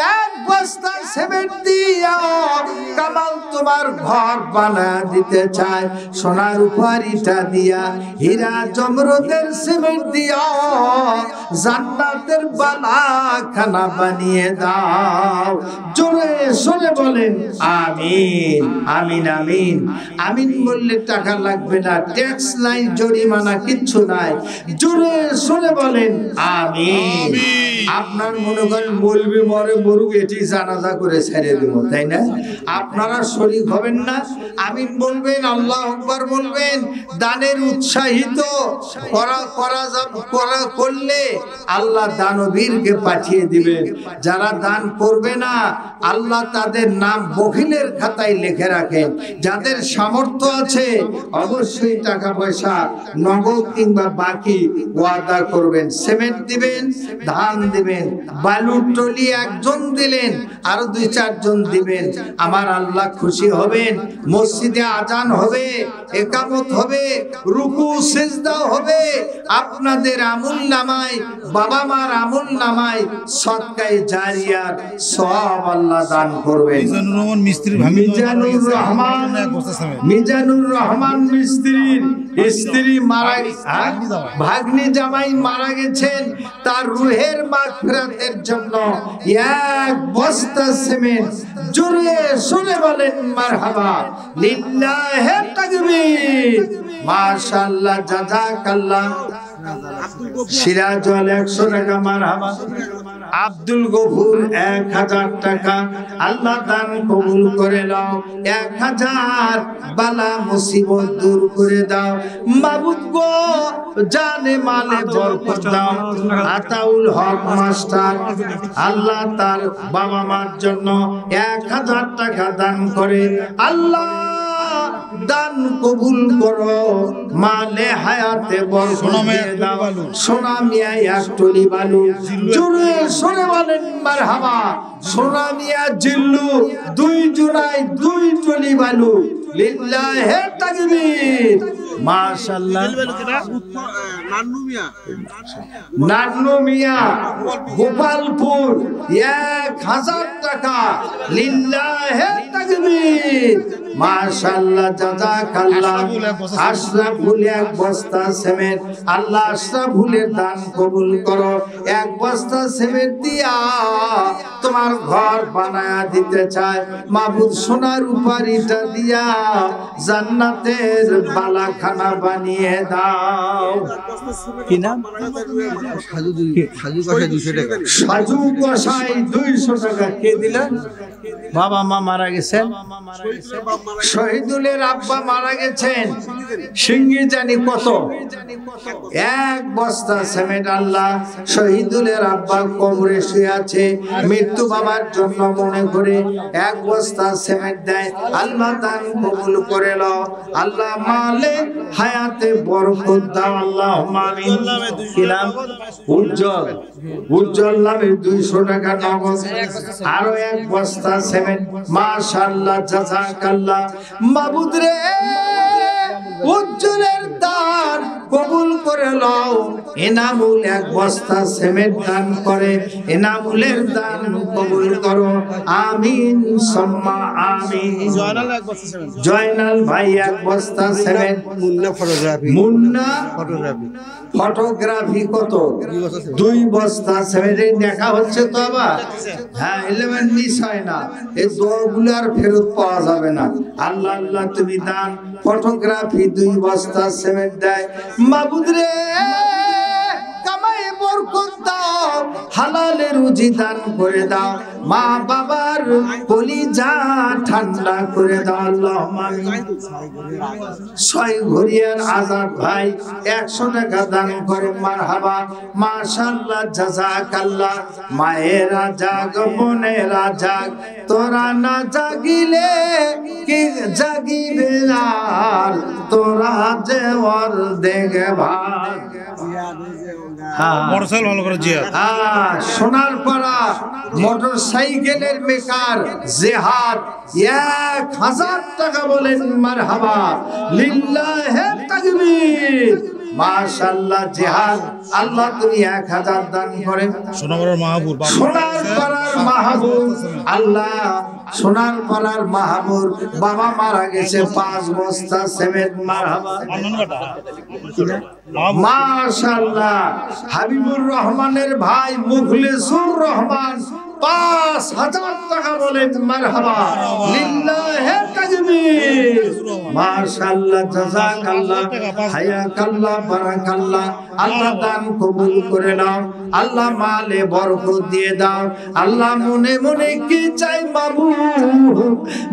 1 বস্তা সিমেন্ট দিয়া কামাল তোমার ঘর বানা দিতে চায় সোনার উপর ইটা দিয়া হীরা জমরদের সিমেন্ট দিয়া জান্নাতের বালাখানা বানিয়ে দাও জোরে সোরে বলেন আমিন আমিন আমিন আমিন বললে টাকা লাগবে না ট্যাক্স নাই জরিমানা কিচ্ছু নাই জোরে সোরে বলেন আমিন আপনার মনে করেন বলবি মরে মরুক এটি জানাজা করে ছেড়ে দেব তাই না আপনারা শরীক হবেন না আমিন বলবেন আল্লাহু আকবার বলবেন দানের উৎসাহিত করা করলে আল্লাহ দানবীরকে পাঠিয়ে দিবেন যারা দান করবে না আল্লাহ তাদের নাম বখিলের খাতায় লিখে রাখেন যাদের সামর্থ্য আছে অবশ্যই টাকা পয়সা নগদ কিংবা বাকি ওয়াদা করবেন সিমেন্ট দিবেন ধান দিবেন বালুর টলি একজন দিলেন আরো 2-4 জন দিবেন আমার আল্লাহ খুশি হবেন মসজিদে আজান হবে ইকামত হবে রুকু সিজদা হবে আপনাদের আমুলনামায় বাবা মার আমুলনামায় সদকায়ে জারিয়ার সওয়াব আল্লাহ দান করবেন মিজানুর রহমান মিস্ত্রির স্ত্রী মারা ভাগ্নি জামাই মারা গেছেন তার রূহের মাগফিরাতের জন্য 1 বস্তা সিমেন্ট জোরে শুনে বলেন মারহাবা লিল্লাহি তাকবীর মাশাআল্লাহ জাযাকাল্লাহ সিরাজুল 100 টাকা মারহাবা আব্দুল গফুর 1000 টাকা আল্লাহ দান কবুল করে নাও 1000 বালা মুসিবত দূর করে দাও মাবুদ গো জানে মালে বরকত দাও আতাউল হক মাস্টার আল্লাহ তার বাবা মার জন্য 1000 টাকা দান করে আল্লাহ দান কবুল করো মালে হায়াতে বরকত দিয়ে দাও সোনা মিয়া 1 টলি বালু জোরে সোরে বলেন মারহাবা সোনা মিয়া জিল্লু 2 জোড়ায় 2 টলি বালু লিল্লাহি তাকবীর মাশাআল্লাহ নান্নু মিয়া গোপালপুর 1000 টাকা লিল্লাহি তাকবীর মাশাআল্লাহ জাযাকাল্লাহ আশরাফুল 1 বস্তা সিমেন্ট আল্লাহ আশরাফুলের দান কবুল করো 1 বস্তা সিমেন্ট দিয়া তোমার ঘর বানায়া দিতে চায় মাবুদ সোনার উপর ইটা দিয়া জান্নাতের বালাখানা বানিয়ে দাও কি নাম সাজু কসাই 200 টাকা কে দিলেন বাবা মা মারা গেছেন শহীদুলের আব্বা মারা গেছেন সিঙ্গি জানি কত 1 বস্তা সিমেন্ট আল্লাহ শহীদুলের আব্বা কবরে শুয়ে আছে মৃত্যু বাবার জন্য মনে করে 1 বস্তা সিমেন্ট দেয় আল্লাহ দান কবুল করে নাও আল্লাহ মালে হায়াতে বরকত দাও আল্লাহুম্মা আমিন কি নাম উজ্জ্বল নামে 200 টাকা নগদ আরো 1 বস্তা সিমেন্ট মাশাআল্লাহ জাযাকাল্লাহ মাবুদ রে উজ্জ্বলের দান কবুল করে লও। এনামুল এক বস্তা সিমেন্ট দান করে, এনামুলের দান কবুল করো, আমিন সুম্মা আমিন। জয়নাল ভাই এক বস্তা সিমেন্ট। মুন্না ফটোগ্রাফি কত? 2 বস্তা সিমেন্ট দেখা হচ্ছে তো আবার। হ্যাঁ 11 মিস হয় না, এই দোয়াগুলো আর ফেরত পাওয়া যাবে না। আল্লাহ আল্লাহ তুমি দান। ফটোগ্রাফি 2 বস্তা সিমেন্ট দেয়। মাবুদ রে কামাই বরকত দাও, হালালে রুজি দান করে দাও, মা বাবার কলিজা ঠান্ডা করে দাও। আল্লাহুম্মা আমিন। 6 ঘড়িয়ার আজাদ ভাই 100 টাকা দান করে, মারহাবা মাশাআল্লাহ জাযাকাল্লাহ। মায়েরা জাগ বোনেরা জাগ, তোরা না জাগিলে কি জাগিবে আর, তোরা যে ওর দেখে ভাগ। মোটরসাইকেল ভালো করে জিয়া। সোনার পাড়া মোটরসাইকেলের মেকার জেহাদ 1000 টাকা বলেন মারহাবা, লিল্লাহি তাকবীর। মাশাআল্লাহ জেহাদ, আল্লাহ তুমি 1000 দান করেন। সোনার মাহবুব, সোনার পাড়ার মাহবুব, আল্লাহ সোনার পাড়ার মাহবুব বাবা মারা গেছে, 5 বস্তা সিমেন্ট মারহাবা। মাশাআল্লাহ হাবিবুর রহমানের ভাই মুখলিসুর রহমান 5000 টাকা বলেন মারহাবা, লিল্লাহি তাকবীর। মাশাআল্লাহ জাযাকাল্লাহ হায়াকাল্লাহ বারাকাল্লাহ। আল্লাহ দান কবুল করে নাও, আল্লাহ মালে বরকত দিয়ে দাও। আল্লাহ মনে মনে কি চাই মাবুদ,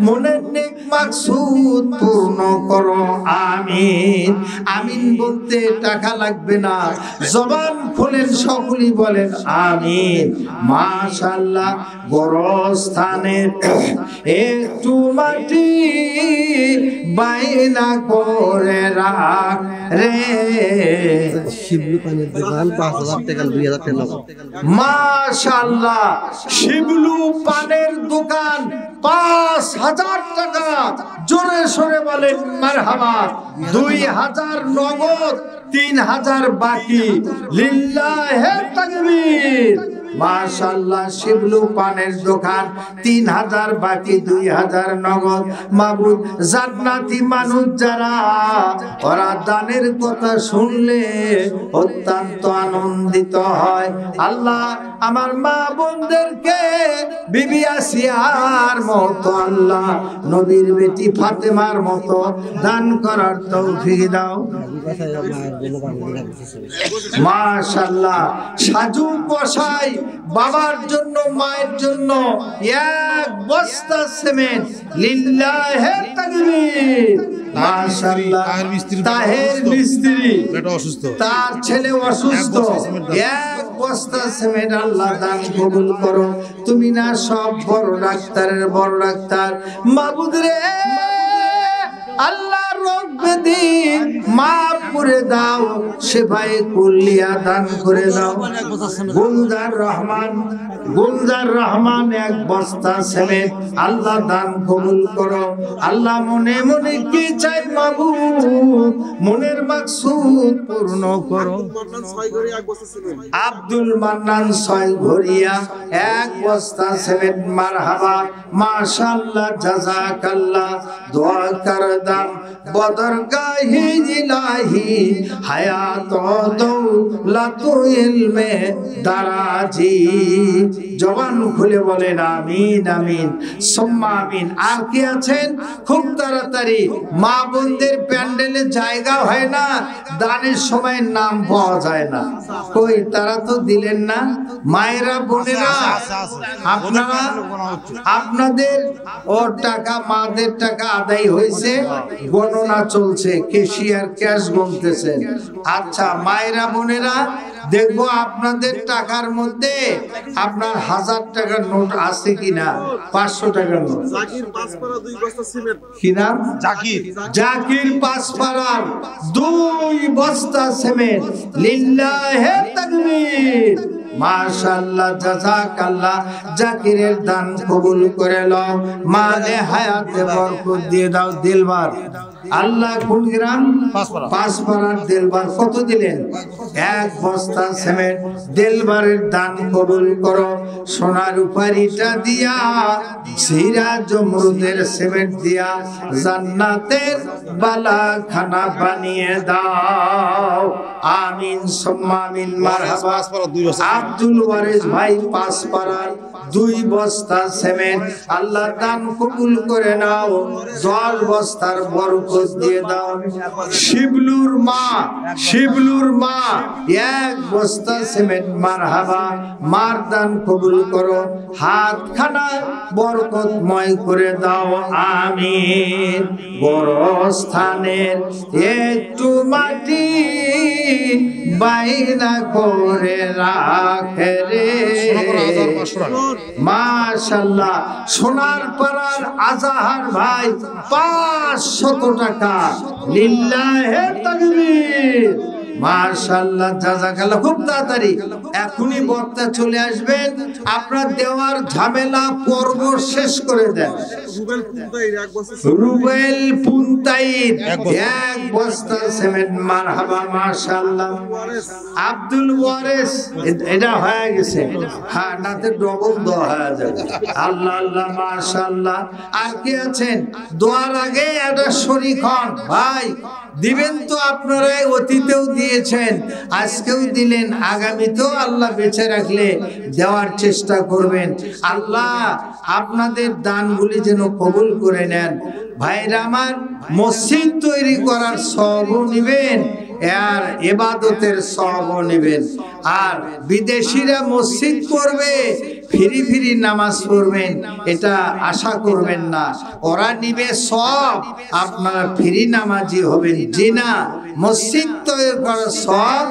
মনের নেক মাকসুদ পূর্ণ করো, আমিন। আমিন বলতে টাকা লাগবে না, জবান খোলেন সকলেই বলেন আমিন। মাশাআল্লাহ গোরস্থানের একটু মাটি বাইনা করে রাখ রে, শিবলু পানের দোকান 5000 টাকা 2000 টাকা। মাশাআল্লাহ শিবলু পানের দোকান 5000 টাকা, জোরে সোরে বলেন মারহাবা। 2000 নগদ, 3000 বাকি, লিল্লাহি তাকবীর। মাশাআল্লাহ শিবলু পানের দোকান 3000 বাকি, 2000 নগদ। মাবুদ জান্নাতি মানুষ যারা, ওরা দানের কথা শুনলে অত্যন্ত আনন্দিত হয়। আল্লাহ আমার মা বোনদেরকে বিবি আসিয়ার মতো, আল্লাহ নবীর বেটি ফাতেমার মতো দান করার তৌফিক দাও। মাশাআল্লাহ সাজু কসাই বাবার জন্য মায়ের জন্য 1 বস্তা সিমেন্ট, লিল্লাহি তাকবীর। মাশাআল্লাহ তাহের মিস্ত্রি অসুস্থ, তার ছেলে অসুস্থ, 1 বস্তা সিমেন্ট আল্লাহ দান কবুল করো। তুমি না সব বড় ডাক্তারের বড় ডাক্তার, মাবুদ রে আল্লাহ রোগ ব্যাধি মাফ করে দাও, সেফায়ে কুল্লিয়া দান করে দাও। গুলজার রহমান 1 বস্তা সিমেন্ট আল্লাহ দান কবুল করো। আল্লাহ মনে মনে কি চাই মাবুদ, মনের মাকসুদ পূর্ণ করো। আব্দুল মান্নান 6 ঘড়িয়া 1 বস্তা সিমেন্ট মারহাবা। মাশাআল্লাহ জাযাকাল্লাহ। দোয়া কর দাম বদরগাহি ইলাহি, হায়াত দৌলত ইলমে দারাজি। জবান খুলে বলেন আমিন আমিন সুম্মা আমিন। আর কি আছেন? খুব তাড়াতাড়ি মা বোনদের প্যান্ডেলে জায়গা হয় না, দানের সময় নাম পাওয়া যায় না। কই তারা তো দিলেন না। মায়েরা বোনেরা আপনারা আপনাদের ওর টাকা মাদের টাকা আদায় হয়েছে, গণনা চলছে, ক্যাশিয়ার ক্যাশ গুনতেছেন। আচ্ছা মায়েরা বোনেরা দেখবো আপনাদের টাকার মধ্যে আপনার 1000 টাকার নোট আছে কিনা, 500 টাকার নোট। কি নাম? জাকির 5 পাড়ার 2 বস্তা সিমেন্ট, লিল্লাহি তাকবীর। মাশাআল্লাহ জাযাকাল্লাহ। জাকিরের দান কবুল করে লও, মালে হায়াতে বরকত দিয়ে দাও। দিলবার আল্লাহ কোন গ্রাম? পাঁচপাড়ার দেলবার কত দিলেন? 1 বস্তা সিমেন্ট। দেলবারের দান কবুল করো, সোনার উপারিটা দিয়া, হীরা জমরুদের সিমেন্ট দিয়া জান্নাতের বালাখানা বানিয়ে দাও। আমিন সুম্মা আমিন মারহাবা। আব্দুল ওয়ারিস ভাই পাঁচপাড়ার 2 বস্তা সিমেন্ট আল্লাহ দান কবুল করে নাও, 10 বস্তার বরকত দিয়ে দাও। শিবলুর মা 1 বস্তা সিমেন্ট মারহাবা, মার দান কবুল করো, হাতখানা বরকতময় করে দাও। আমিন। গোরস্থানের একটু মাটি বাইনা করে রাখে রে, মাশাআল্লাহ। সোনার পাড়ার আজাহার ভাই 500 টাকা, লিল্লাহে তাকবীর, মাশাআল্লাহ, জাযাকাল্লাহ। খুব তাড়াতাড়ি এখনই বক্তা চলে আসবেন, আপনার দেওয়ার ঝামেলা পর্ব শেষ করে দেন। রুবেল পুন্তাইর 1 বস্তা সিমেন্ট মারহাবা, মাশাআল্লাহ। আব্দুল ওয়ারিস এটা হয়ে গেছে, হ্যাঁ, নাতে ডবল দোয়া হয়ে যাবে। আল্লাহ আল্লাহ, মাশাআল্লাহ। আর কি আছেন? দোয়ার আগে একটা শরীক হন ভাই, দিবেন তো আপনারা, অতীতেও দিয়েছেন, আজকেও দিলেন, আগামীতেও আল্লাহ বেঁচে রাখলে দেওয়ার চেষ্টা করবেন। আল্লাহ আপনাদের দানগুলি যেন কবুল করে নেন। ভাইরা আমার, মসজিদ তৈরি করার সওয়াবও নেবেন, আর ইবাদতের সওয়াবও নেবেন। আর বিদেশিরা মসজিদ করবে, ফিরি নামাজ পড়বেন, এটা আশা করবেন না। ওরা নিবে সব, আপনারা ফিরি নামাজি হবেন। জিনা মসজিদ তৈরি করার সব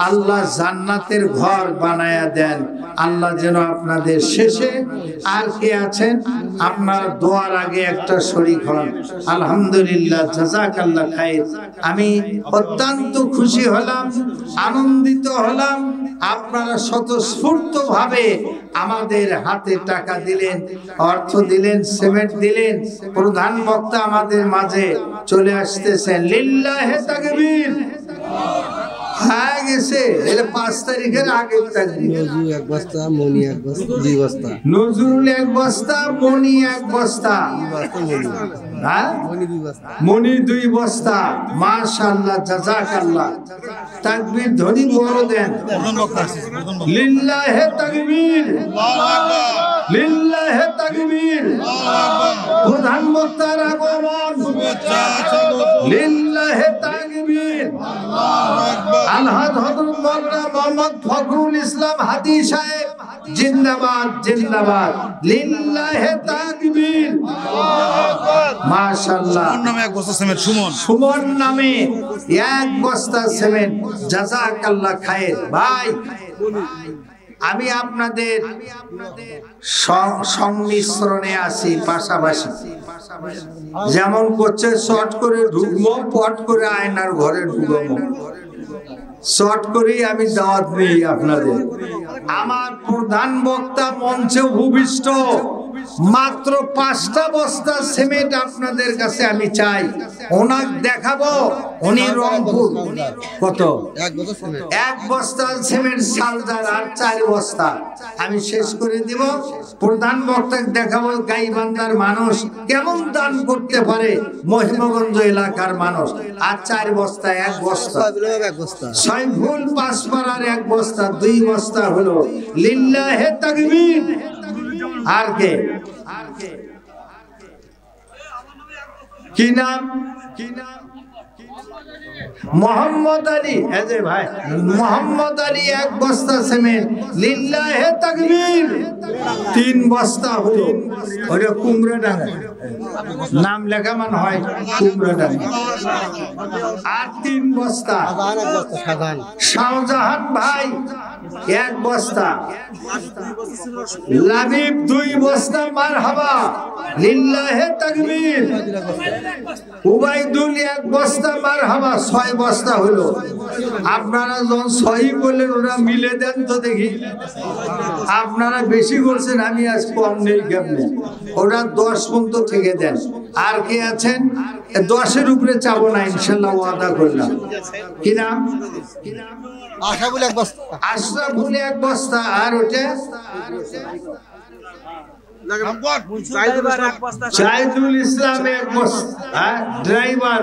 আল্লাহ জান্নাতের ঘর বানায়া দেন। আল্লাহ যেন আপনাদের শেষে, আর কে আছেন আপনার দোয়ার আগে একটা শরীক হন। আলহামদুলিল্লাহ, জাযাকাল্লাহ খাইর। আমি অত্যন্ত খুশি হলাম, আনন্দিত হলাম। আপনারা স্বতঃস্ফূর্ত ভাবে আমাদের হাতে টাকা দিলেন, অর্থ দিলেন, সিমেন্ট দিলেন। প্রধান বক্তা আমাদের মাঝে চলে আসতেছেন, লিল্লাহে তাকবীর। হয়ে গেছে, এটা 5 তারিখের আগে তাকবীর। নজরুল 1 বস্তা, মনি 1 বস্তা, 2 বস্তা। নজরুল 1 বস্তা, মনি 1 বস্তা, হ্যাঁ, মনি 2 বস্তা। মাশাআল্লাহ, জাযাকাল্লাহ। তাকবীর ধ্বনি বড় দেন। লিল্লাহে তাকবীর, লিল্লাহে তাকবীর। প্রধান বক্তার আগমন, লিল্লাহে তাকবীর। আলহাজ হযরত মাওলানা মোহাম্মদ ফখরুল ইসলাম হাদি সাহেব জিন্দাবাদ, জিন্দাবাদ। লিল্লাহে তাকবীর, মাশাআল্লাহ। নামে 1 বস্তা সিমেন্ট, সুমন নামে 1 বস্তা সিমেন্ট, জাযাকাল্লাহ খায়ের। ভাই, আমি আপনাদের সংমিশ্রণে আছি, পাশাপাশি। যেমন করছে শর্ট করে ঢুকবো, পট করে আয়নার ঘরে ঢুকবো, শর্ট করেই আমি দাওয়াত নিই আপনাদের। আমার প্রধান বক্তা মঞ্চে উপবিষ্ট, মাত্র 5টা বস্তা সিমেন্ট আপনাদের কাছে আমি চাই। ওনাকে দেখাবো, উনি রংপুর কত 1 বস্তা সিমেন্ট সালদার আর 4 বস্তা আমি শেষ করে দিব। প্রধান বক্তাকে দেখাবো গাইবান্ধার মানুষ কেমন দান করতে পারে, মহিমগঞ্জ এলাকার মানুষ। আর 4 বস্তা, 1 বস্তা, 6 ফুল 5 পাড়ার 1 বস্তা, 2 বস্তা হলো। লিল্লাহে তাকবীর। আর কে? কি নাম? মোহাম্মদ আলী। এই যে ভাই, মোহাম্মদ আলী 1 বস্তা সিমেন্ট, লিল্লাহে তাকবীর। 3 বস্তা হলো। ওটা কুমড়াডাঙ্গা, নাম লেখা মান হয় কুমড়াডাঙ্গা। আর 3 বস্তা শাহজাহান ভাই 1 বস্তা, লাবিব 2 বস্তা, মারহাবা, লিল্লাহে তাকবীর। উবাইদুল 1 বস্তা, মারহাবা। 6 বস্তা হলো। আপনারা যখন 6 বললেন ওরা মিলে দেন তো দেখি। আপনারা বেশি করছেন, আমি আজ কম নেই কেমনে। ওরা 10 পর্যন্ত থেকে দেন। আর কে আছেন? 10-এর উপরে চাবো না ইনশাল্লাহ, ওয়াদা করলাম। কি নাম? আশরাফুল 1 বস্তা। আশরাফুল 1 বস্তা। আর ওটা জাহিদুল ইসলাম 1 বস্তা। ড্রাইভার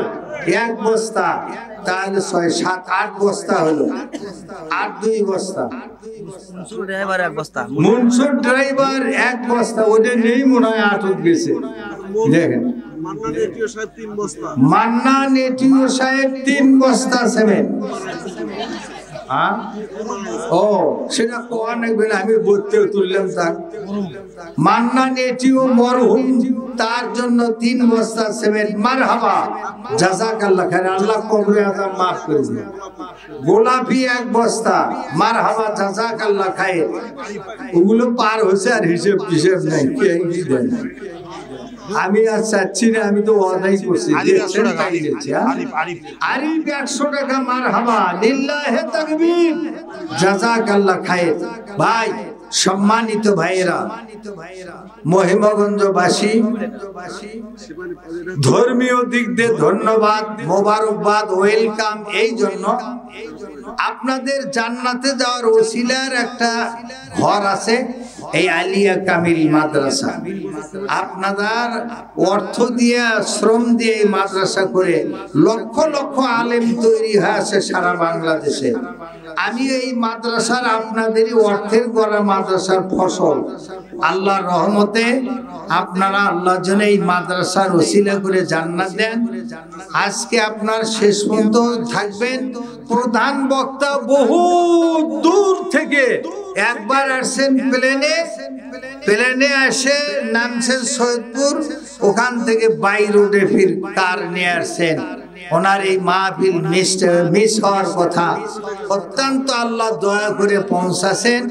1 বস্তা। তাহলে 6, 7, 8 বস্তা হলো। 8 2 বস্তা। মনসুর ড্রাইভার 1 বস্তা। ওটা নেই মনে হয়, 8 গেছে। দেখেন মান্নান এটিও সাহেব 3 বস্তা সিমেন্ট। ও সেটা কোয়া নেবেন, আমি বলতে তুললাম। তার মান্নান এটিও মরহুম, তার জন্য 3 বস্তা সিমেন্ট। মারহাবা, জাযাকাল্লাহ খাইর, আল্লাহ কবরে আযাব মাফ করে দিন। গোলাপি 1 বস্তা। মারহাবা, জাযাকাল্লাহ খাইর। ওগুলো পার হয়েছে, আর হিসেব নাই। কে কি দেন? আমি আর চাচ্ছি না, আমি তো ওয়াদাই করছি। আরিফ 100 টাকা। মারহাবা, লিল্লাহে তাকবীর, জাযাকাল্লাহ খাইর। ভাই, সম্মানিত ভাইয়েরা, মহিমগঞ্জবাসী, ধর্মীয় দিক দিয়ে ধন্যবাদ, মোবারকবাদ, ওয়েলকাম। এই জন্য আপনাদের জান্নাতে যাওয়ার ওসিলার একটা ঘর আছে, এই আলিয়া কামিল মাদ্রাসা। আপনাদের অর্থ দিয়ে, শ্রম দিয়ে এই মাদ্রাসা করে লক্ষ লক্ষ আলেম তৈরি হয়ে আছে সারা বাংলাদেশে। আমি এই মাদ্রাসার, আপনাদেরই অর্থের গড়া মাদ্রাসার ফসল। আল্লাহর রহমতে আপনারা আল্লাহর জন্য এই মাদ্রাসার ওসিলা করে জান্নাত দেন। আজকে আপনার শেষ পর্যন্ত থাকবেন। প্রধান বক্তা বহু দূর থেকে একবার আসছেন প্লেনে এসে নামছেন সৈয়দপুর, ওখান থেকে বাই রোডে ফির কার নিয়ে আসছেন। ওনার এই মাহফিল মিস হওয়ার কথা, অত্যন্ত আল্লাহ দয়া করে পৌঁছাছেন।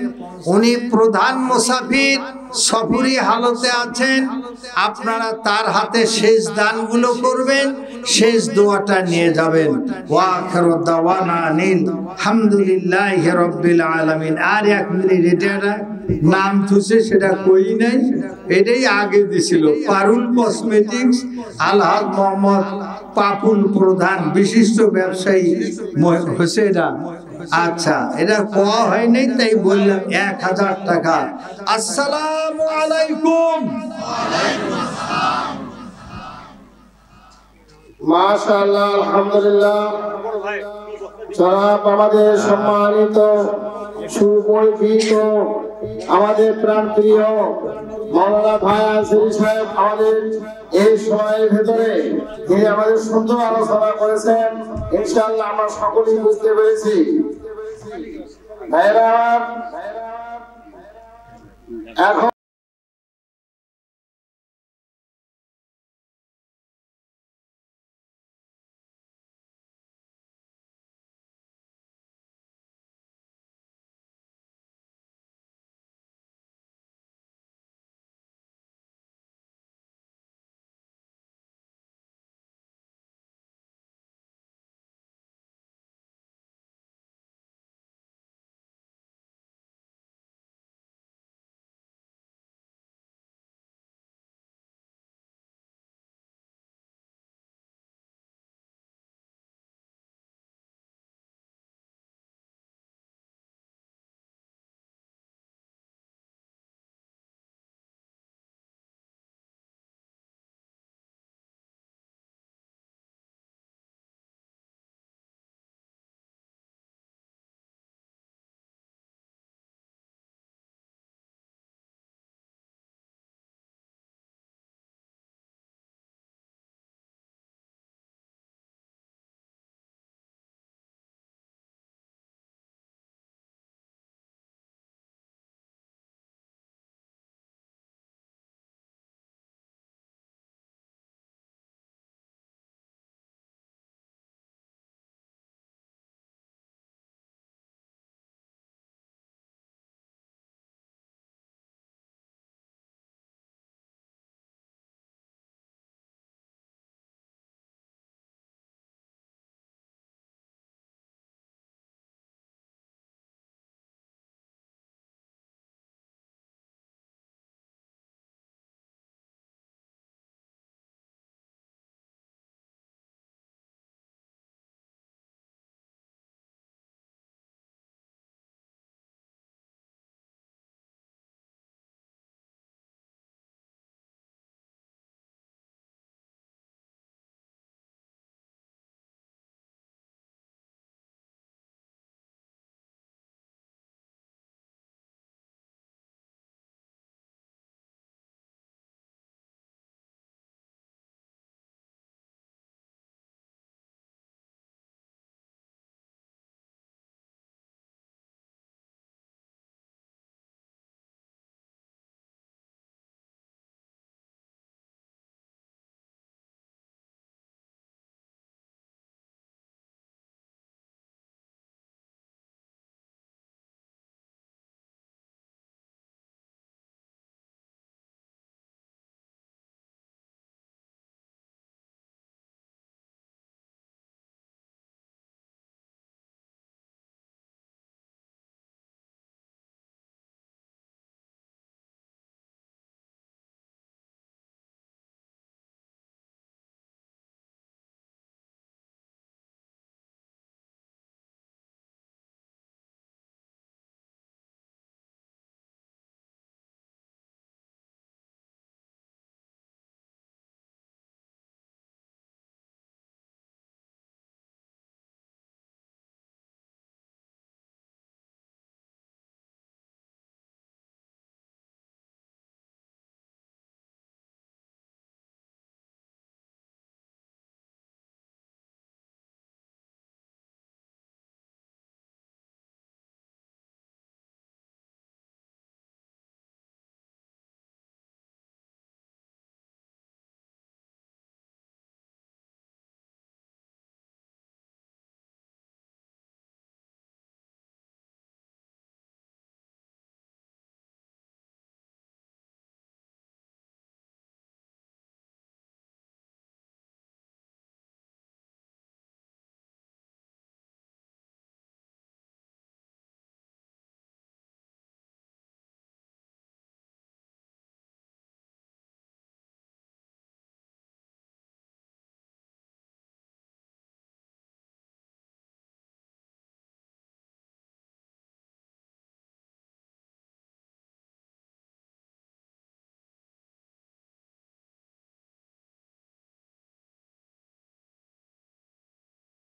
উনি প্রধান মুসাফির, সফরি হালতে আছেন। আপনারা তার হাতে শেষ দানগুলো করবেন, শেষ দোয়াটা নিয়ে যাবেন। ওয়া আখিরু দাওয়ানা আলহামদুলিল্লাহি রাব্বিল আলামিন। আর 1 মিনিট, এটা নাম থুসে সেটা কই নাই, এটাই আগে দিছিল। পারুল কসমেটিক্স, আলহাজ মোহাম্মদ পাপুল প্রধান, বিশিষ্ট ব্যবসায়ী হোসেনা। আচ্ছা, এটা কোয়া হয় নাই, তাই বললাম 1000 টাকা। আসসালামু আলাইকুম। মাশাআল্লাহ, আলহামদুলিল্লাহ। জনাব আমাদের সম্মানিত সুপরিচিত, আমাদের প্রাণপ্রিয় মাওলানা ভাই আনসারী সাহেব আমাদের এই সময়ের ভেতরে তিনি আমাদের সুন্দর আলোচনা করেছেন। ইনশাআল্লাহ আমরা সকলেই বুঝতে পেরেছি। ভাইরা এখন